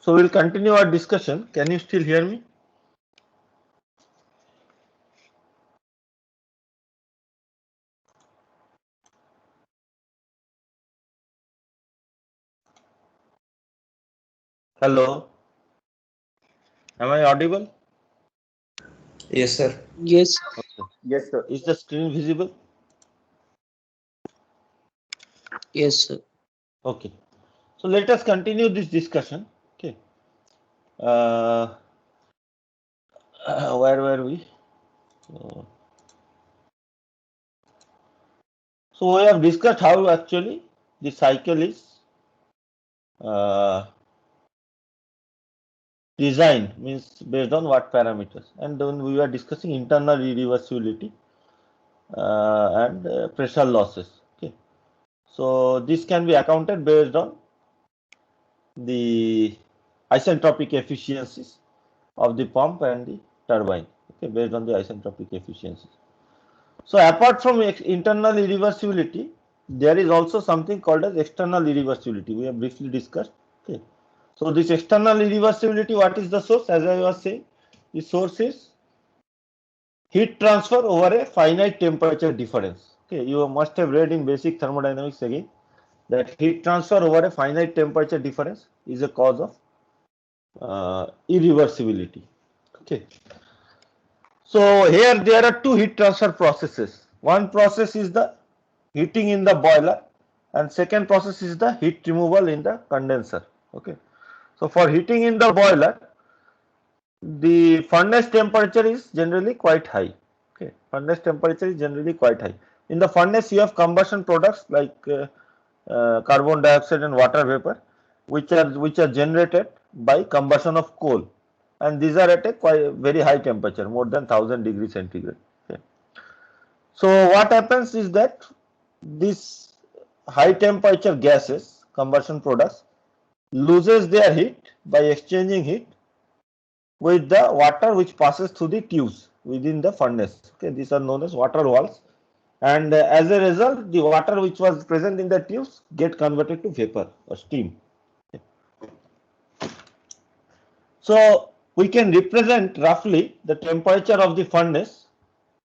So we'll continue our discussion. Can you still hear me? Hello. Am I audible? Yes, sir. Yes. Okay. Yes, sir. Is the screen visible? Yes, sir. Okay. So let us continue this discussion. Okay. Where were we? So we have discussed how actually the cycle is designed, means based on what parameters, and then we were discussing internal irreversibility and pressure losses. Okay. So this can be accounted based on the isentropic efficiencies of the pump and the turbine. Okay, based on the isentropic efficiencies. So apart from internal irreversibility, there is also something called as external irreversibility. We have briefly discussed. Okay. So this external irreversibility, what is the source? As I was saying, the source is heat transfer over a finite temperature difference. Okay, you must have read in basic thermodynamics again that heat transfer over a finite temperature difference is a cause of irreversibility. Okay. So here there are two heat transfer processes. One process is the heating in the boiler, and second process is the heat removal in the condenser. Okay. So for heating in the boiler, the furnace temperature is generally quite high. Okay. Furnace temperature is generally quite high. In the furnace, you have combustion products like carbon dioxide and water vapor, which are generated by combustion of coal, and these are at a quite very high temperature, more than 1000 degrees centigrade. Okay. So what happens is that these high temperature gases, combustion products, loses their heat by exchanging heat with the water which passes through the tubes within the furnace. Okay, these are known as water walls, and as a result, the water which was present in the tubes get converted to vapor or steam. So we can represent roughly the temperature of the furnace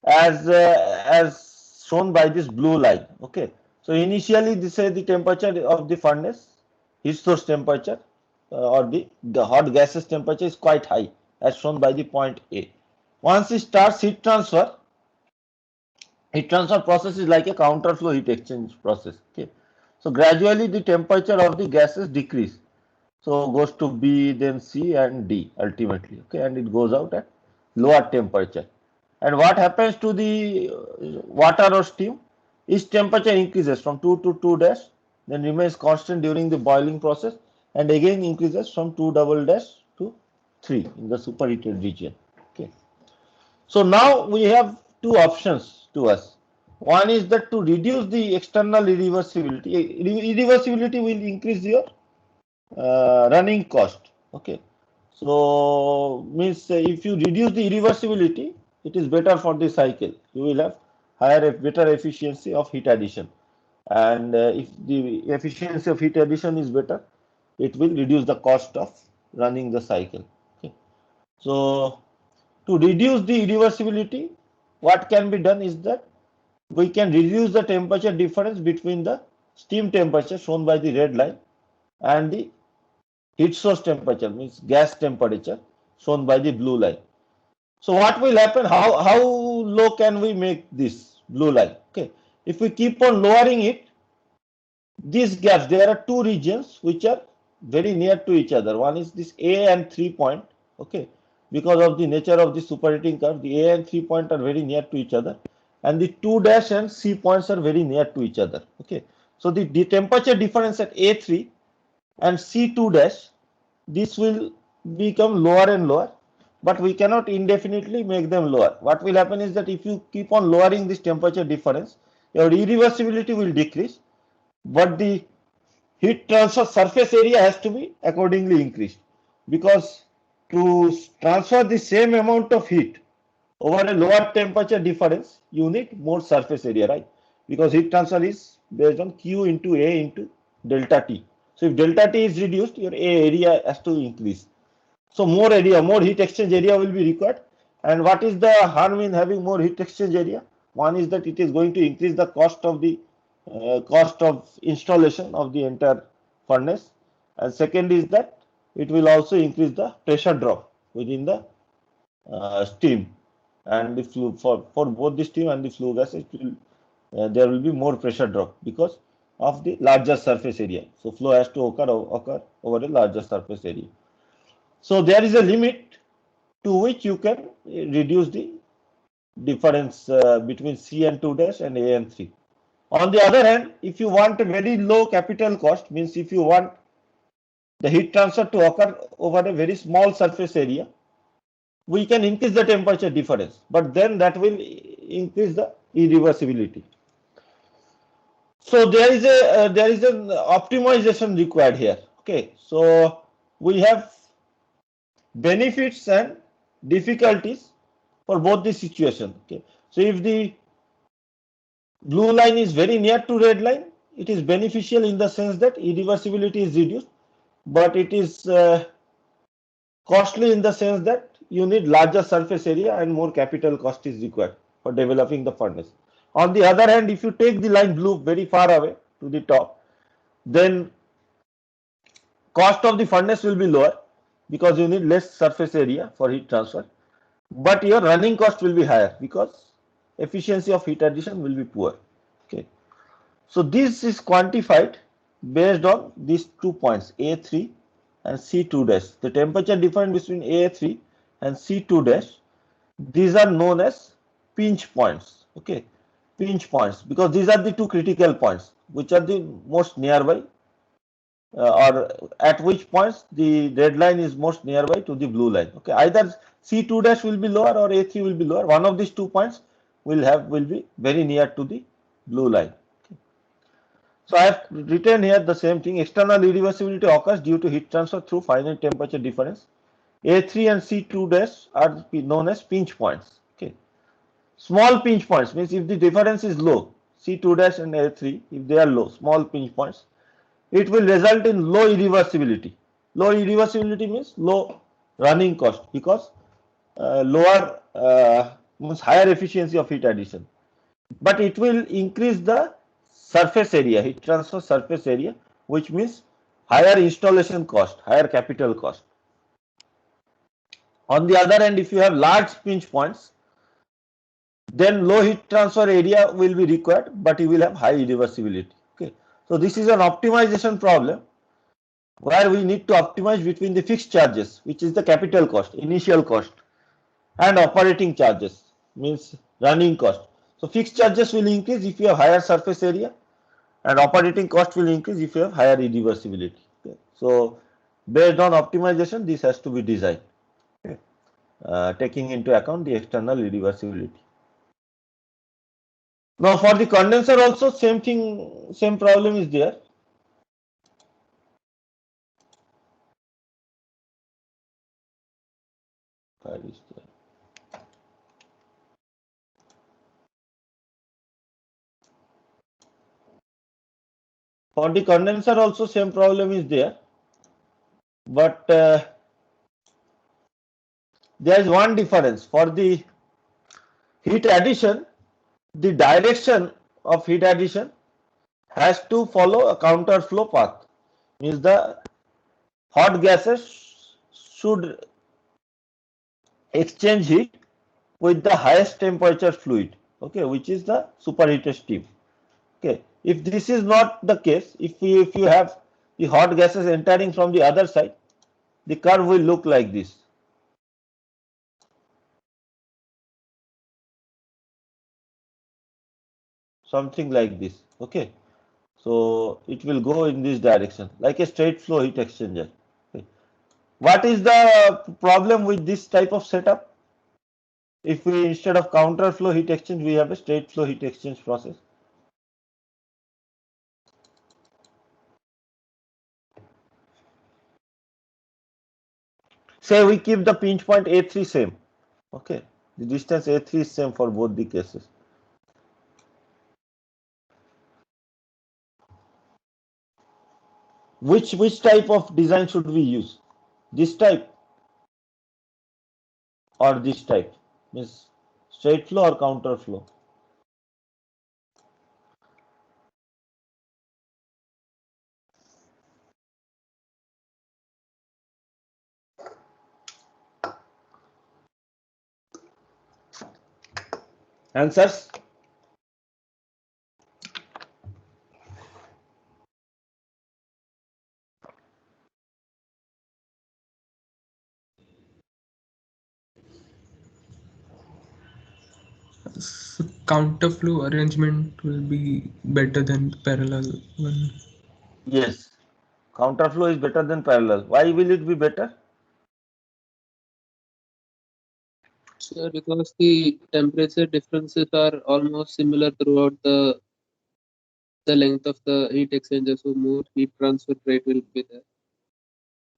as shown by this blue line. Okay, so initially this is the temperature of the furnace, heat source temperature or the hot gases temperature is quite high as shown by the point A. Once it starts heat transfer process is like a counterflow heat exchange process. Okay, so gradually the temperature of the gases decrease, so goes to B, then C and D ultimately. Okay, and it goes out at lower temperature. And what happens to the water or steam? Its temperature increases from 2 to 2 dash, then remains constant during the boiling process, and again increases from 2 double dash to 3 in the superheated region. Okay. So now we have two options to us. One is that to reduce the external irreversibility. Irreversibility will increase your running cost. Okay. So means if you reduce the irreversibility, it is better for the cycle. You will have better efficiency of heat addition, and if the efficiency of heat addition is better, it will reduce the cost of running the cycle. Okay. So to reduce the irreversibility, what can be done is that we can reduce the temperature difference between the steam temperature shown by the red line and the heat source temperature, means gas temperature, shown by the blue line. So what will happen? How low can we make this blue line? Okay, if we keep on lowering it, these gaps, there are two regions which are very near to each other. One is this A and 3 point. Okay, because of the nature of the superheating curve, the A and 3 point are very near to each other, and the 2 dash and C points are very near to each other. Okay, so the temperature difference at A3 and C2 dash, this will become lower and lower, but we cannot indefinitely make them lower. What will happen is that if you keep on lowering this temperature difference, your irreversibility will decrease, but the heat transfer surface area has to be accordingly increased, because to transfer the same amount of heat over a lower temperature difference, you need more surface area, right? Because heat transfer is based on Q into A into delta T. So if delta T is reduced, your area has to increase. So more area, more heat exchange area will be required. And what is the harm in having more heat exchange area? One is that it is going to increase the cost of installation of the entire furnace, and second is that it will also increase the pressure drop within the steam and the flue for both the steam and the flue gas. It will there will be more pressure drop because of the larger surface area. So flow has to occur over a larger surface area. So there is a limit to which you can reduce the difference between C(n)(2) and AN3. On the other hand, if you want a very low capital cost, means if you want the heat transfer to occur over a very small surface area, we can increase the temperature difference, but then that will increase the irreversibility. So there is an optimization required here. Okay, so we have benefits and difficulties for both the situation. Okay, so if the blue line is very near to red line, it is beneficial in the sense that irreversibility is reduced, but it is costly in the sense that you need larger surface area and more capital cost is required for developing the furnace. On the other hand, if you take the line blue very far away to the top, then cost of the furnace will be lower because you need less surface area for heat transfer, but your running cost will be higher because efficiency of heat addition will be poor. Okay, so this is quantified based on these 2 points A3 and C2 the temperature difference between A3 and C2 these are known as pinch points. Okay, pinch points, because these are the two critical points which are the most nearby or at which points the red line is most nearby to the blue line. Okay, either C2 will be lower or A3 will be lower. One of these 2 points will be very near to the blue line. Okay. So I have written here the same thing. External irreversibility occurs due to heat transfer through finite temperature difference. A3 and C2 are known as pinch points. Okay, small pinch points means if the difference is low, C2 and A3, if they are low, small pinch points, it will result in low irreversibility. Low irreversibility means low running cost because lower means higher efficiency of heat addition, but it will increase the surface area, heat transfer surface area, which means higher installation cost, higher capital cost. On the other hand, if you have large pinch points, then low heat transfer area will be required, but you will have high irreversibility. Okay, so this is an optimization problem where we need to optimize between the fixed charges, which is the capital cost, initial cost, and operating charges, means running cost. So fixed charges will increase if you have higher surface area, and operating cost will increase if you have higher irreversibility. Okay. So based on optimization, this has to be designed, okay, taking into account the external irreversibility. Now for the condenser also same thing, same problem is there. For the condenser also same problem is there, but there is one difference. For the heat addition, the direction of heat addition has to follow a counter flow path, means the hot gases should exchange heat with the highest temperature fluid, okay, which is the superheated steam. Okay, if this is not the case, if you have the hot gases entering from the other side, the curve will look like this. Something like this. Okay, so it will go in this direction like a straight flow heat exchanger. Okay. What is the problem with this type of setup? If we, instead of counter flow heat exchange, we have a straight flow heat exchange process. Say we keep the pinch point A3 same. Okay, the distance A3 is same for both the cases. Which type of design should we use? This type or this type? Means straight flow or counter flow? Answers? So counter flow arrangement will be better than parallel one. Yes. Counter flow is better than parallel. Why will it be better? Sir, because the temperature differences are almost similar throughout the length of the heat exchanger, so more heat transfer rate will be there.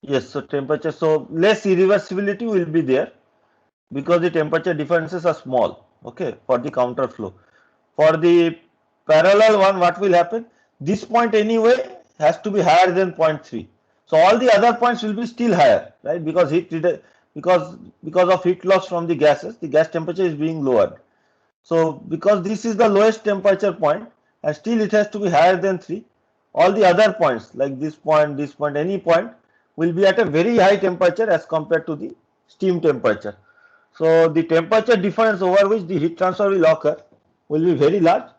Yes, so temperature, so less irreversibility will be there because the temperature differences are small, okay, for the counter flow. For the parallel one, what will happen? This point anyway has to be higher than 0.3. So all the other points will be still higher, right? Because because of heat loss from the gases, the gas temperature is being lowered. So because this is the lowest temperature point and still it has to be higher than 3, all the other points like this point, any point will be at a very high temperature as compared to the steam temperature. So the temperature difference over which the heat transfer will occur will be very large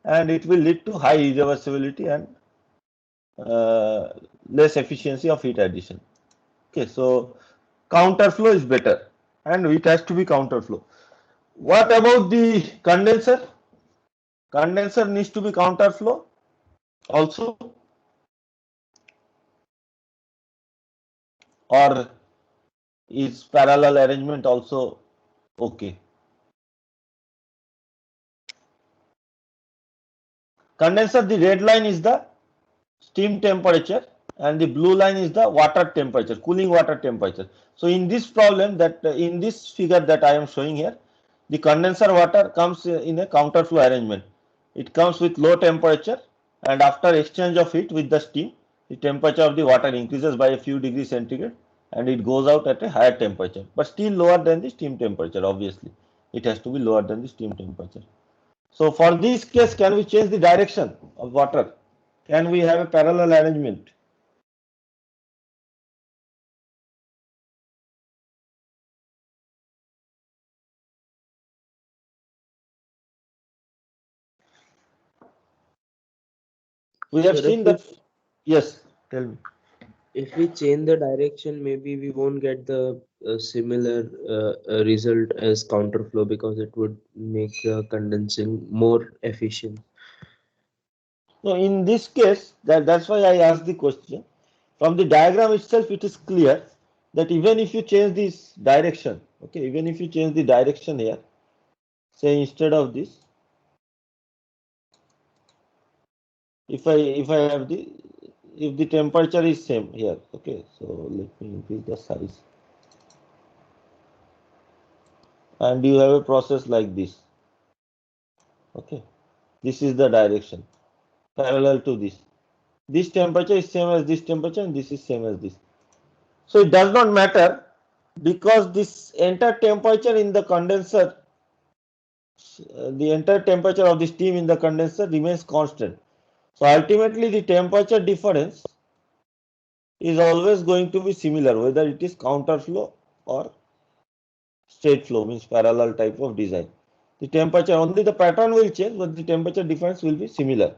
and it will lead to high irreversibility and less efficiency of heat addition. Okay, so counter flow is better and it has to be counter flow. What about the condenser? Condenser needs to be counter flow also, or is parallel arrangement also okay? Condenser, the red line is the steam temperature and the blue line is the water temperature, cooling water temperature. So in this problem that in this figure that I am showing here, the condenser water comes in a counter flow arrangement. It comes with low temperature and after exchange of heat with the steam, the temperature of the water increases by a few degrees centigrade and it goes out at a higher temperature, but still lower than the steam temperature. Obviously, it has to be lower than the steam temperature. So for this case, can we change the direction of water? Can we have a parallel arrangement? We have Sir, seen that. Yes, tell me. if we change the direction, maybe we won't get the similar result as counter flow because it would make the condensing more efficient. So in this case, that's why I asked the question. From the diagram itself, it is clear that even if you change this direction, okay, even if you change the direction here, say instead of this, if I have the if the temperature is same here, okay, so let me increase the size, and you have a process like this, okay, this is the direction parallel to this. This temperature is same as this temperature, and this is same as this. So it does not matter because this entire temperature in the condenser, the entire temperature of the steam in the condenser remains constant. So ultimately the temperature difference is always going to be similar whether it is counter flow or straight flow, means parallel type of design. The temperature, only the pattern will change, but the temperature difference will be similar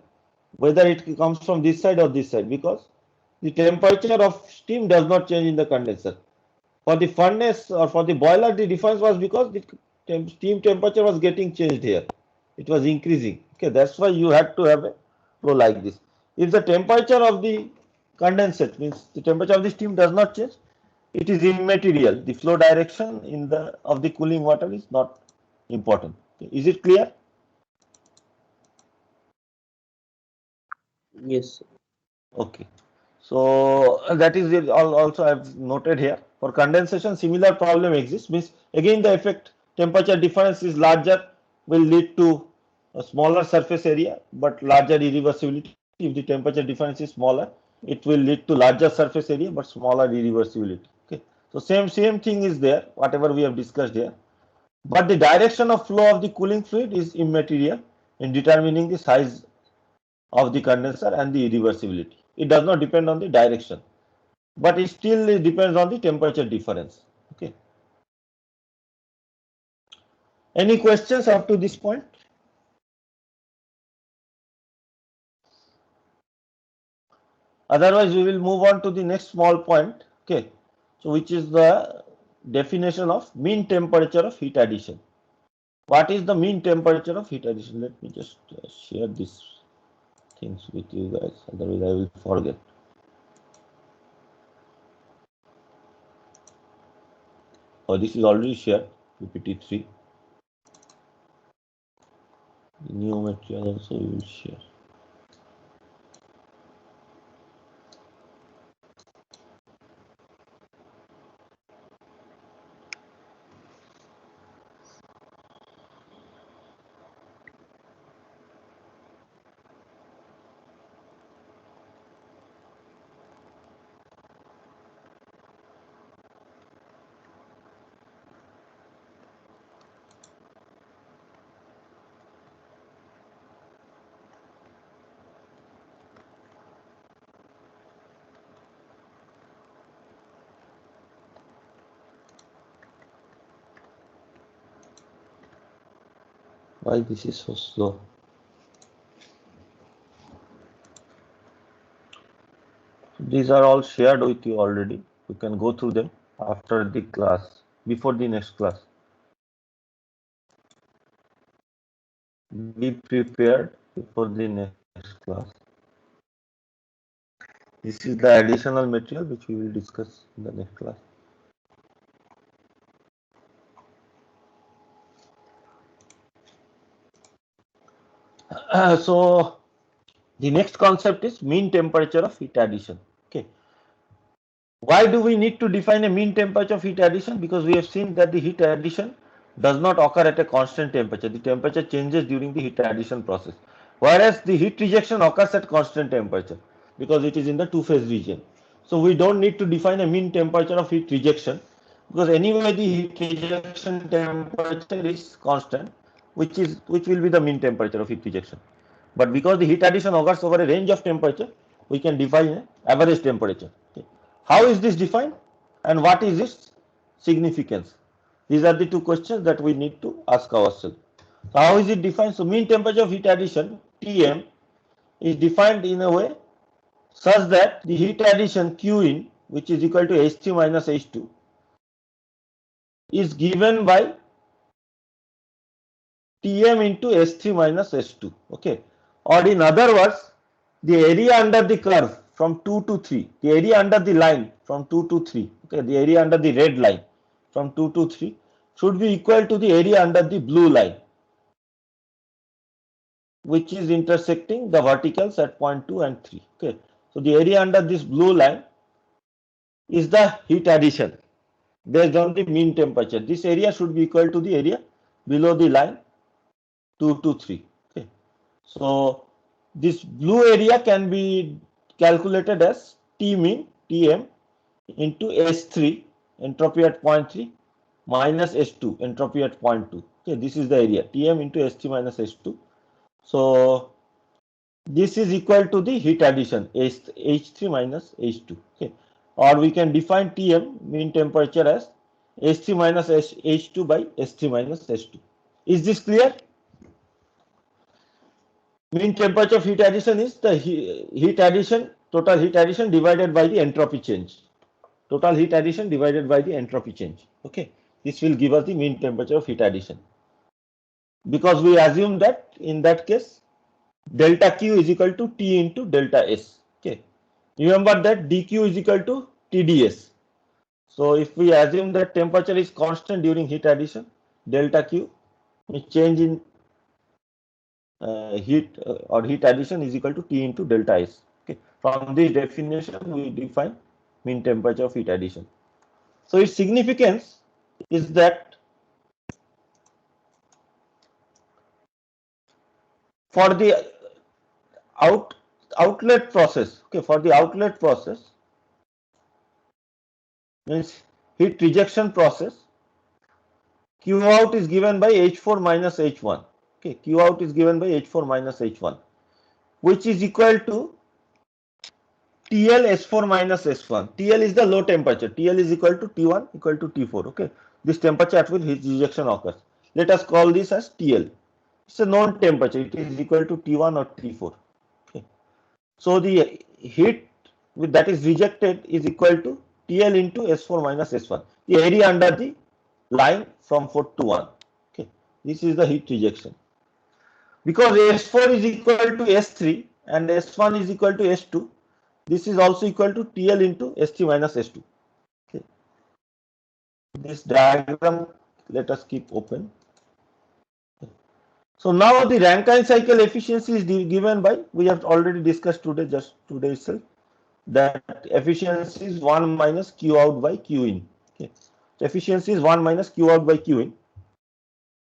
whether it comes from this side or this side, because the temperature of steam does not change in the condenser. For the furnace or for the boiler, the difference was because the steam temperature was getting changed here. It was increasing. Okay, that's why you had to have a flow like this. If the temperature of the condensate, means the temperature of the steam does not change, it is immaterial. The flow direction in the of the cooling water is not important. Okay, is it clear? Yes. Okay. So that is it. Also, I've noted here for condensation, similar problem exists. Means again the effect temperature difference is larger will lead to a smaller surface area, but larger irreversibility if the temperature difference is smaller. it will lead to larger surface area but smaller irreversibility. Okay, so same thing is there, whatever we have discussed here. But the direction of flow of the cooling fluid is immaterial in determining the size of the condenser and the irreversibility. It does not depend on the direction, but it still depends on the temperature difference. Okay. Any questions up to this point? Otherwise, we will move on to the next small point. Okay. So, which is the definition of mean temperature of heat addition. What is the mean temperature of heat addition? Let me just share these things with you guys, otherwise I will forget. Oh, this is already shared, PPT3. The new material also we will share. Why this is so slow? These are all shared with you already. You can go through them after the class, before the next class. Be prepared before the next class. This is the additional material which we will discuss in the next class. So the next concept is mean temperature of heat addition. Okay. Why do we need to define a mean temperature of heat addition? Because we have seen that the heat addition does not occur at a constant temperature. The temperature changes during the heat addition process. Whereas the heat rejection occurs at constant temperature because it is in the two-phase region. So we don't need to define a mean temperature of heat rejection because anyway the heat rejection temperature is constant, which will be the mean temperature of heat rejection. But because the heat addition occurs over a range of temperature, we can define an average temperature. Okay. How is this defined and what is its significance? These are the two questions that we need to ask ourselves. So how is it defined? So mean temperature of heat addition, Tm, is defined in a way such that the heat addition Q in, which is equal to H3 minus H2, is given by Tm into S3 minus S2. Okay. Or in other words, the area under the curve from 2 to 3, the area under the line from 2 to 3, okay, the area under the red line from 2 to 3 should be equal to the area under the blue line, which is intersecting the verticals at point 2 and 3. Okay. So the area under this blue line is the heat addition based on the mean temperature. This area should be equal to the area below the line 2 to 3. Okay. So this blue area can be calculated as T mean, Tm, into S3, entropy at point 3, minus S2, entropy at point 2. Okay, this is the area, Tm into S3 minus S2. So this is equal to the heat addition, H3 minus H2. Okay, or we can define Tm, mean temperature, as S3 minus H2 by S3 minus S2. Is this clear? Mean temperature of heat addition is the heat addition, total heat addition divided by the entropy change. Total heat addition divided by the entropy change. Okay, this will give us the mean temperature of heat addition. Because we assume that in that case, delta Q is equal to T into delta S. Okay, remember that dQ is equal to TdS. So if we assume that temperature is constant during heat addition, delta Q, change in heat or heat addition is equal to T into delta S. Okay. From this definition, we define mean temperature of heat addition. So its significance is that for the outlet process, okay, for the outlet process, means heat rejection process, Q out is given by H4 minus H1. Okay, Q out is given by H4 minus H1, which is equal to TL S4 minus S1. TL is the low temperature. TL is equal to T1 equal to T4. Okay, this temperature at which heat rejection occurs. Let us call this as TL. It's a known temperature. It is equal to T1 or T4. Okay, so the heat that is rejected is equal to TL into S4 minus S1. The area under the line from 4 to 1. Okay, this is the heat rejection. Because S4 is equal to S3 and S1 is equal to S2, this is also equal to TL into S3 minus S2. Okay. This diagram, let us keep open. So now the Rankine cycle efficiency is given by, we have already discussed today, just today itself, that efficiency is 1 minus Q out by Q in. Okay. So efficiency is 1 minus Q out by Q in.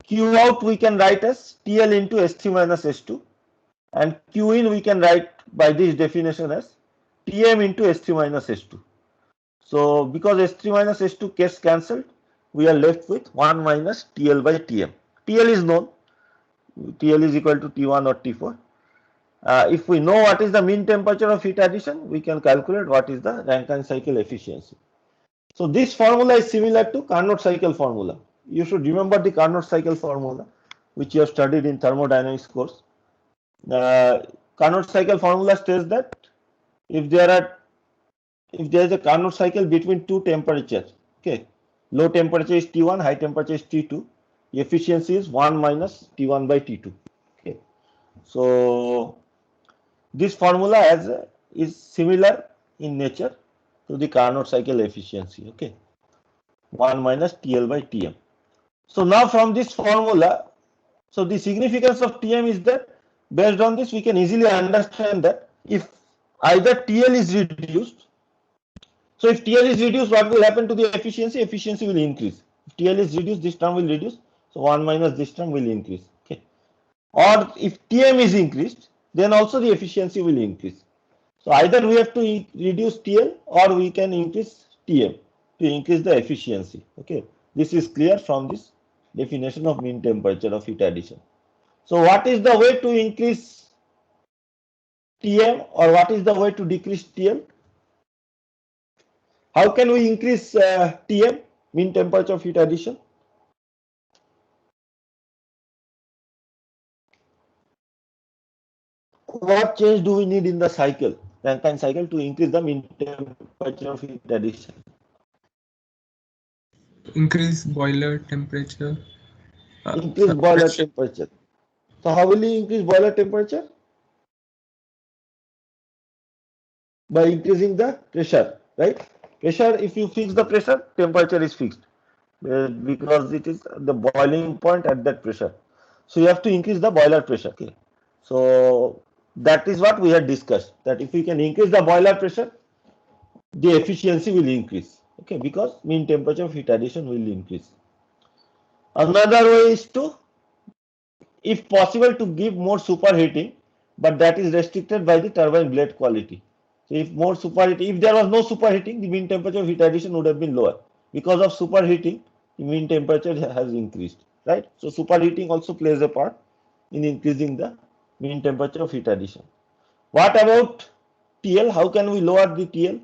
Q out we can write as TL into S3 minus S2, and Q in we can write by this definition as Tm into S3 minus S2. So because S3 minus S2 gets cancelled, we are left with 1 minus TL by Tm. TL is known. TL is equal to T1 or T4. If we know what is the mean temperature of heat addition, we can calculate what is the Rankine cycle efficiency. So this formula is similar to Carnot cycle formula. You should remember the Carnot cycle formula, which you have studied in thermodynamics course. Carnot cycle formula states that if there is a Carnot cycle between two temperatures, okay, low temperature is T1, high temperature is T2, the efficiency is 1 minus T1 by T2. Okay, so this formula is similar in nature to the Carnot cycle efficiency. Okay, 1 minus TL by Tm. So now from this formula, so the significance of Tm is that based on this we can easily understand that if either TL is reduced, so if TL is reduced, what will happen to the efficiency? Efficiency will increase. If TL is reduced, this term will reduce, so 1 minus this term will increase. Okay, or if Tm is increased, then also the efficiency will increase. So either we have to reduce TL or we can increase Tm to increase the efficiency. Okay, this is clear from this definition of mean temperature of heat addition. So what is the way to increase Tm or what is the way to decrease TL? How can we increase Tm, mean temperature of heat addition? What change do we need in the cycle, Rankine cycle, to increase the mean temperature of heat addition? Increase boiler temperature. Increase boiler temperature. So how will you increase boiler temperature? By increasing the pressure, right? Pressure, if you fix the pressure, temperature is fixed because it is the boiling point at that pressure. So you have to increase the boiler pressure. Okay. So that is what we had discussed, that if we can increase the boiler pressure, the efficiency will increase. Okay, because mean temperature of heat addition will increase. Another way is to, if possible, to give more superheating, but that is restricted by the turbine blade quality. So if more superheating, if there was no superheating, the mean temperature of heat addition would have been lower. Because of superheating, the mean temperature has increased, right? So superheating also plays a part in increasing the mean temperature of heat addition. What about TL? How can we lower the TL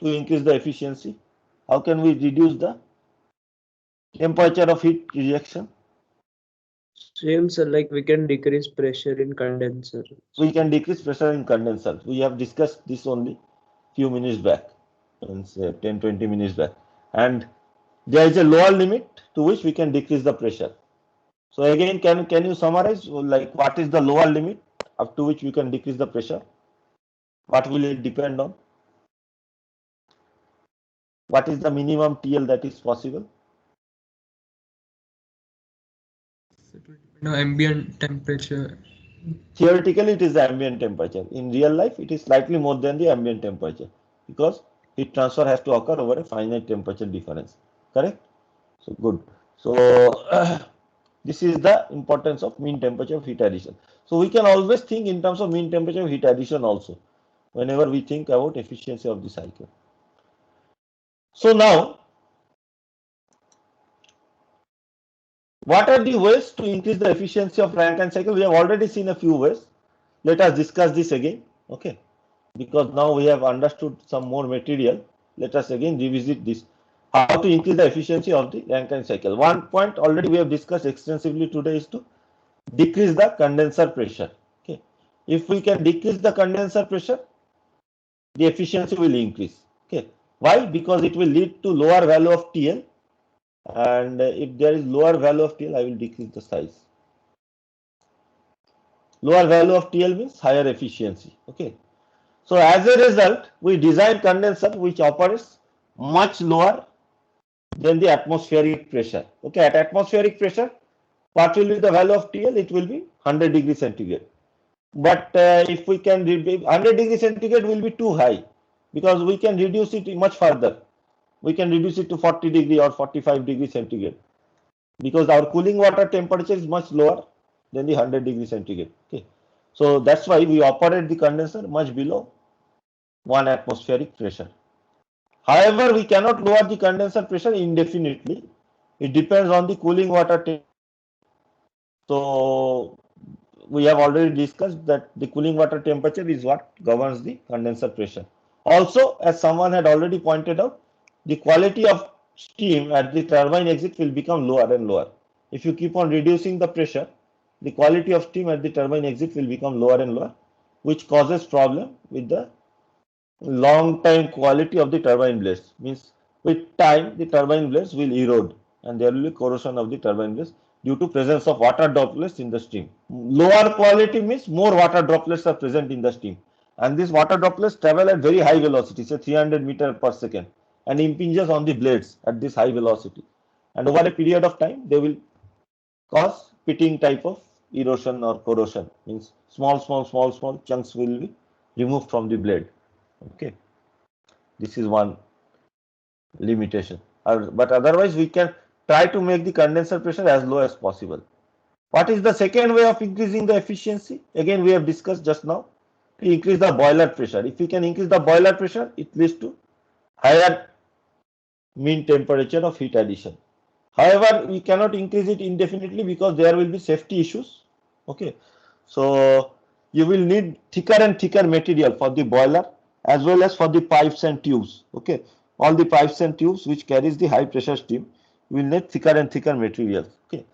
to increase the efficiency? How can we reduce the temperature of heat rejection? Same, sir, like we can decrease pressure in condenser. We can decrease pressure in condenser. We have discussed this only few minutes back, 10-20 minutes back. And there is a lower limit to which we can decrease the pressure. So again, can you summarize, like, what is the lower limit up to which we can decrease the pressure? What will it depend on? What is the minimum TL that is possible? It will depend on ambient temperature. Theoretically, it is the ambient temperature. In real life, it is slightly more than the ambient temperature because heat transfer has to occur over a finite temperature difference. Correct? So good. So This is the importance of mean temperature of heat addition. So we can always think in terms of mean temperature of heat addition also, whenever we think about efficiency of the cycle. So now, what are the ways to increase the efficiency of Rankine cycle? We have already seen a few ways. Let us discuss this again, okay? Because now we have understood some more material. Let us again revisit this. How to increase the efficiency of the Rankine cycle. One point already we have discussed extensively today is to decrease the condenser pressure. Okay, if we can decrease the condenser pressure, the efficiency will increase. Okay, why? Because it will lead to lower value of TL, and if there is lower value of TL, I will decrease the size. Lower value of TL means higher efficiency. Okay, so as a result, we design condenser which operates much lower than the atmospheric pressure. Okay, at atmospheric pressure, what will be the value of TL? It will be 100 degrees centigrade. But if we can 100 degrees centigrade will be too high, because we can reduce it much further. We can reduce it to 40 degree or 45 degrees centigrade, because our cooling water temperature is much lower than the 100 degrees centigrade. Okay, so that's why we operate the condenser much below 1 atmospheric pressure. However, we cannot lower the condenser pressure indefinitely. It depends on the cooling water temperature. So we have already discussed that the cooling water temperature is what governs the condenser pressure. Also, as someone had already pointed out, the quality of steam at the turbine exit will become lower and lower. If you keep on reducing the pressure, the quality of steam at the turbine exit will become lower and lower, which causes problem with the long time quality of the turbine blades. Means with time the turbine blades will erode and there will be corrosion of the turbine blades due to presence of water droplets in the steam. Lower quality means more water droplets are present in the steam, and these water droplets travel at very high velocity, say 300 meters per second, and impinges on the blades at this high velocity, and over a period of time they will cause pitting type of erosion or corrosion. Means small chunks will be removed from the blade. Okay, this is one limitation. But otherwise we can try to make the condenser pressure as low as possible. What is the second way of increasing the efficiency? Again, we have discussed just now, to increase the boiler pressure. If we can increase the boiler pressure, it leads to higher mean temperature of heat addition. However, we cannot increase it indefinitely because there will be safety issues. Okay, so you will need thicker and thicker material for the boiler as well as for the pipes and tubes. Okay, all the pipes and tubes which carries the high pressure steam will need thicker and thicker materials. Okay,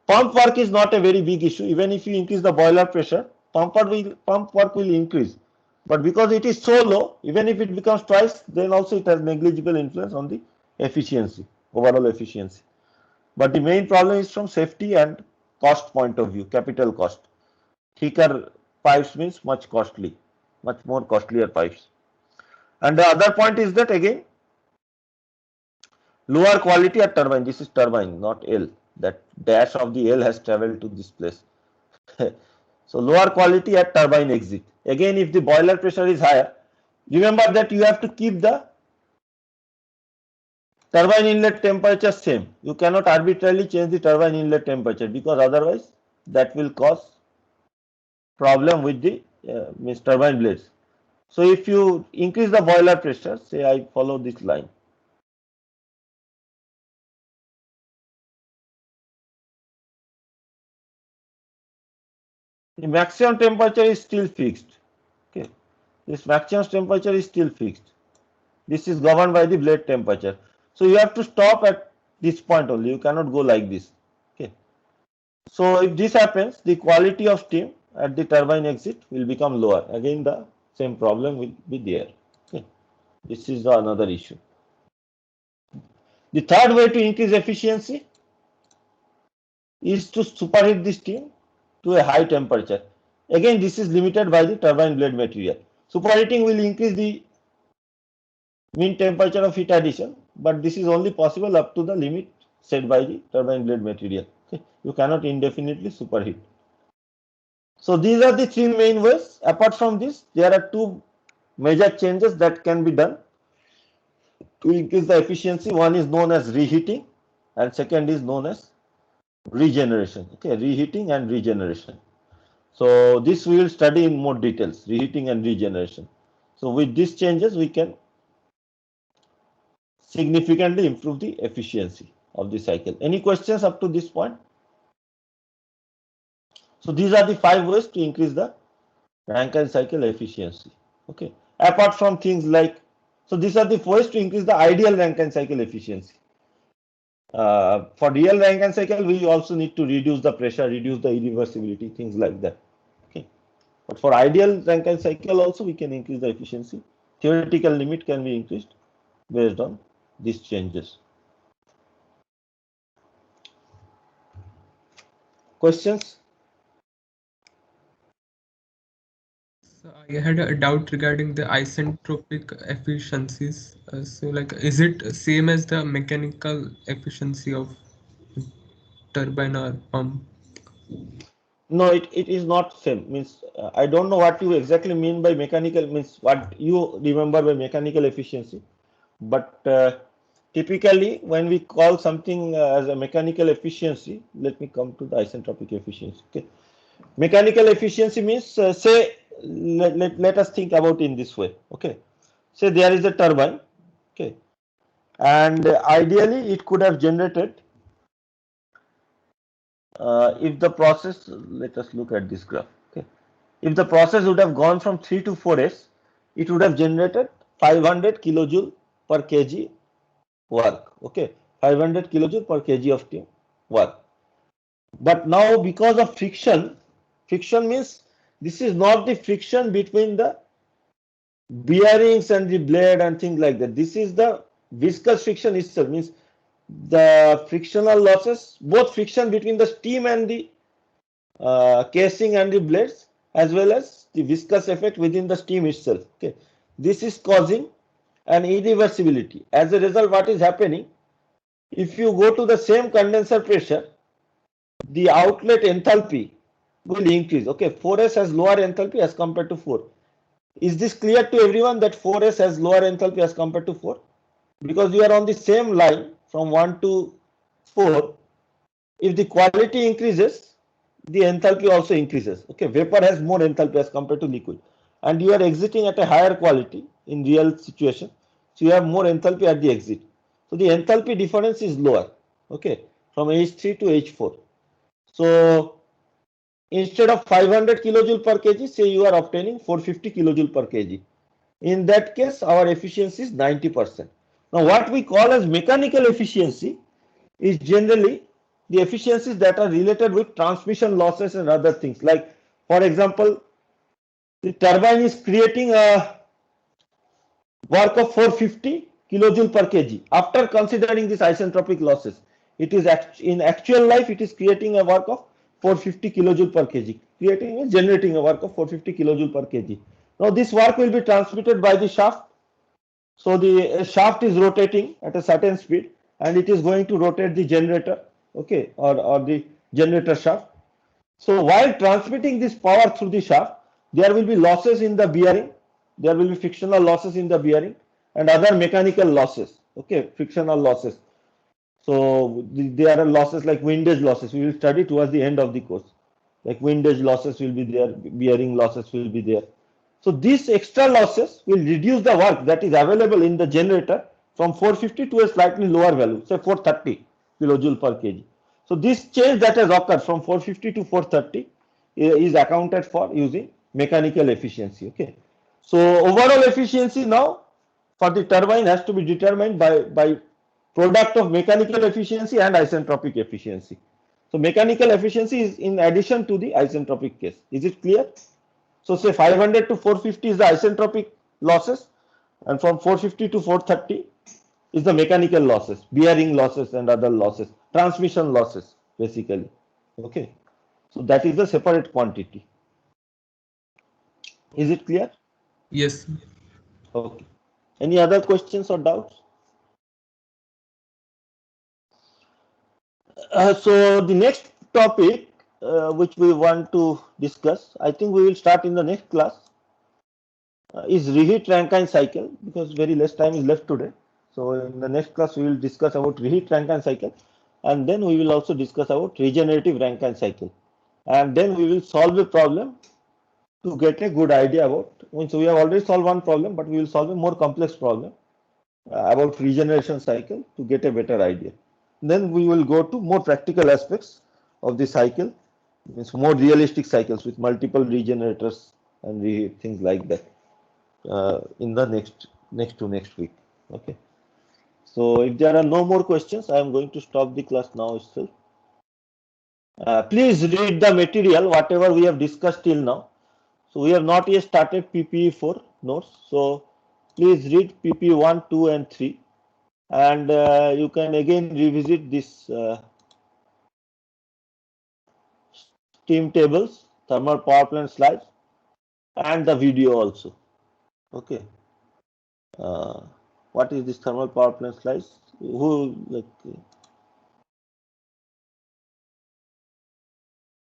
pump work is not a very big issue. Even if you increase the boiler pressure, pump work will increase. But because it is so low, even if it becomes twice, then also it has negligible influence on the efficiency, overall efficiency. But the main problem is from safety and cost point of view, capital cost. Thicker pipes means much costly, much more costlier pipes. And the other point is that again, lower quality at turbine. This is turbine, not L. That dash of the L has traveled to this place. So lower quality at turbine exit. Again, if the boiler pressure is higher, remember that you have to keep the turbine inlet temperature same. You cannot arbitrarily change the turbine inlet temperature, because otherwise that will cause problem with the means turbine blades. So if you increase the boiler pressure, say I follow this line. The maximum temperature is still fixed. Okay, this maximum temperature is still fixed. This is governed by the blade temperature. So you have to stop at this point only. You cannot go like this. Okay. So if this happens, the quality of steam at the turbine exit will become lower. Again, the same problem will be there. Okay. This is another issue. The third way to increase efficiency is to superheat the steam to a high temperature. Again, this is limited by the turbine blade material. Superheating will increase the mean temperature of heat addition, but this is only possible up to the limit set by the turbine blade material. Okay. You cannot indefinitely superheat. So these are the three main ways. Apart from this, there are two major changes that can be done to increase the efficiency. One is known as reheating and second is known as regeneration. Okay, reheating and regeneration. So this we will study in more details, reheating and regeneration. So with these changes, we can significantly improve the efficiency of the cycle. Any questions up to this point? So these are the 5 ways to increase the Rankine cycle efficiency. Okay. Apart from things like, so these are the ways to increase the ideal Rankine cycle efficiency. For real Rankine cycle, we also need to reduce the pressure, reduce the irreversibility, things like that. Okay. But for ideal Rankine cycle also, we can increase the efficiency. Theoretical limit can be increased based on these changes. Questions? So I had a doubt regarding the isentropic efficiencies. So like, is it same as the mechanical efficiency of turbine or pump? No, it is not same. Means I don't know what you exactly mean by mechanical, means what you remember by mechanical efficiency. But typically, when we call something as a mechanical efficiency, let me come to the isentropic efficiency. Okay, mechanical efficiency means say let us think about in this way. Okay, say there is a turbine. Okay, and ideally it could have generated if the process. Let us look at this graph. Okay, if the process would have gone from 3 to 4s, it would have generated 500 kilojoule per kg work. Okay, 500 kilojoule per kg of steam work. But now because of friction, friction means this is not the friction between the bearings and the blade and things like that. This is the viscous friction itself, means the frictional losses, both friction between the steam and the casing and the blades, as well as the viscous effect within the steam itself. Okay, this is causing an irreversibility. As a result, what is happening? If you go to the same condenser pressure, the outlet enthalpy will increase. Okay, 4s has lower enthalpy as compared to 4. Is this clear to everyone that 4s has lower enthalpy as compared to 4? Because you are on the same line from 1 to 4. If the quality increases, the enthalpy also increases. Okay, vapor has more enthalpy as compared to liquid, and you are exiting at a higher quality in real situation, so you have more enthalpy at the exit. So the enthalpy difference is lower. Okay, from H3 to H4. So instead of 500 kilojoule per kg, say you are obtaining 450 kilojoule per kg. In that case, our efficiency is 90%. Now, what we call as mechanical efficiency is generally the efficiencies that are related with transmission losses and other things. Like, for example, the turbine is creating a work of 450 kilojoule per kg. After considering these isentropic losses, it is in actual life it is creating a work of 450 kilojoule per kg. Creating is generating a work of 450 kilojoule per kg. Now this work will be transmitted by the shaft. So the shaft is rotating at a certain speed, and it is going to rotate the generator, okay, or the generator shaft. So while transmitting this power through the shaft, there will be losses in the bearing, there will be frictional losses in the bearing, and other mechanical losses, okay, frictional losses. So there are losses like windage losses. We will study towards the end of the course. Like windage losses will be there, bearing losses will be there. So these extra losses will reduce the work that is available in the generator from 450 to a slightly lower value, say 430 kilojoule per kg. So this change that has occurred from 450 to 430 is accounted for using mechanical efficiency. Okay. So overall efficiency now for the turbine has to be determined by product of mechanical efficiency and isentropic efficiency. So mechanical efficiency is in addition to the isentropic case. Is it clear? So say 500 to 450 is the isentropic losses, and from 450 to 430 is the mechanical losses, bearing losses and other losses, transmission losses basically. Okay. So that is a separate quantity. Is it clear? Yes. Okay. Any other questions or doubts? So the next topic which we want to discuss, I think we will start in the next class, is reheat Rankine cycle, because very less time is left today. So in the next class we will discuss about reheat Rankine cycle. and then we will also discuss about regenerative Rankine cycle, and then we will solve a problem to get a good idea about. So we have already solved one problem, but we will solve a more complex problem about regeneration cycle to get a better idea. Then we will go to more practical aspects of the cycle, means more realistic cycles with multiple regenerators and things like that in the next week. Okay. So if there are no more questions, I am going to stop the class now itself. Please read the material, whatever we have discussed till now. So we have not yet started PPE4 notes. So please read PPE 1, 2, and 3. And you can again revisit this steam tables, thermal power plant slides, and the video also. Okay. What is this thermal power plant slides?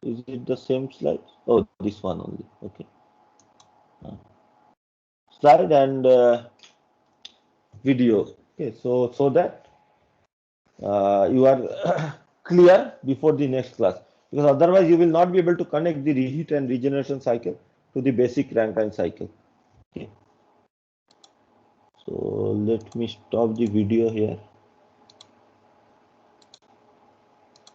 Is it the same slide? Oh, this one only. Okay. Slide and video. Okay, so that you are clear before the next class, because otherwise you will not be able to connect the reheat and regeneration cycle to the basic Rankine cycle. Okay. So let me stop the video here.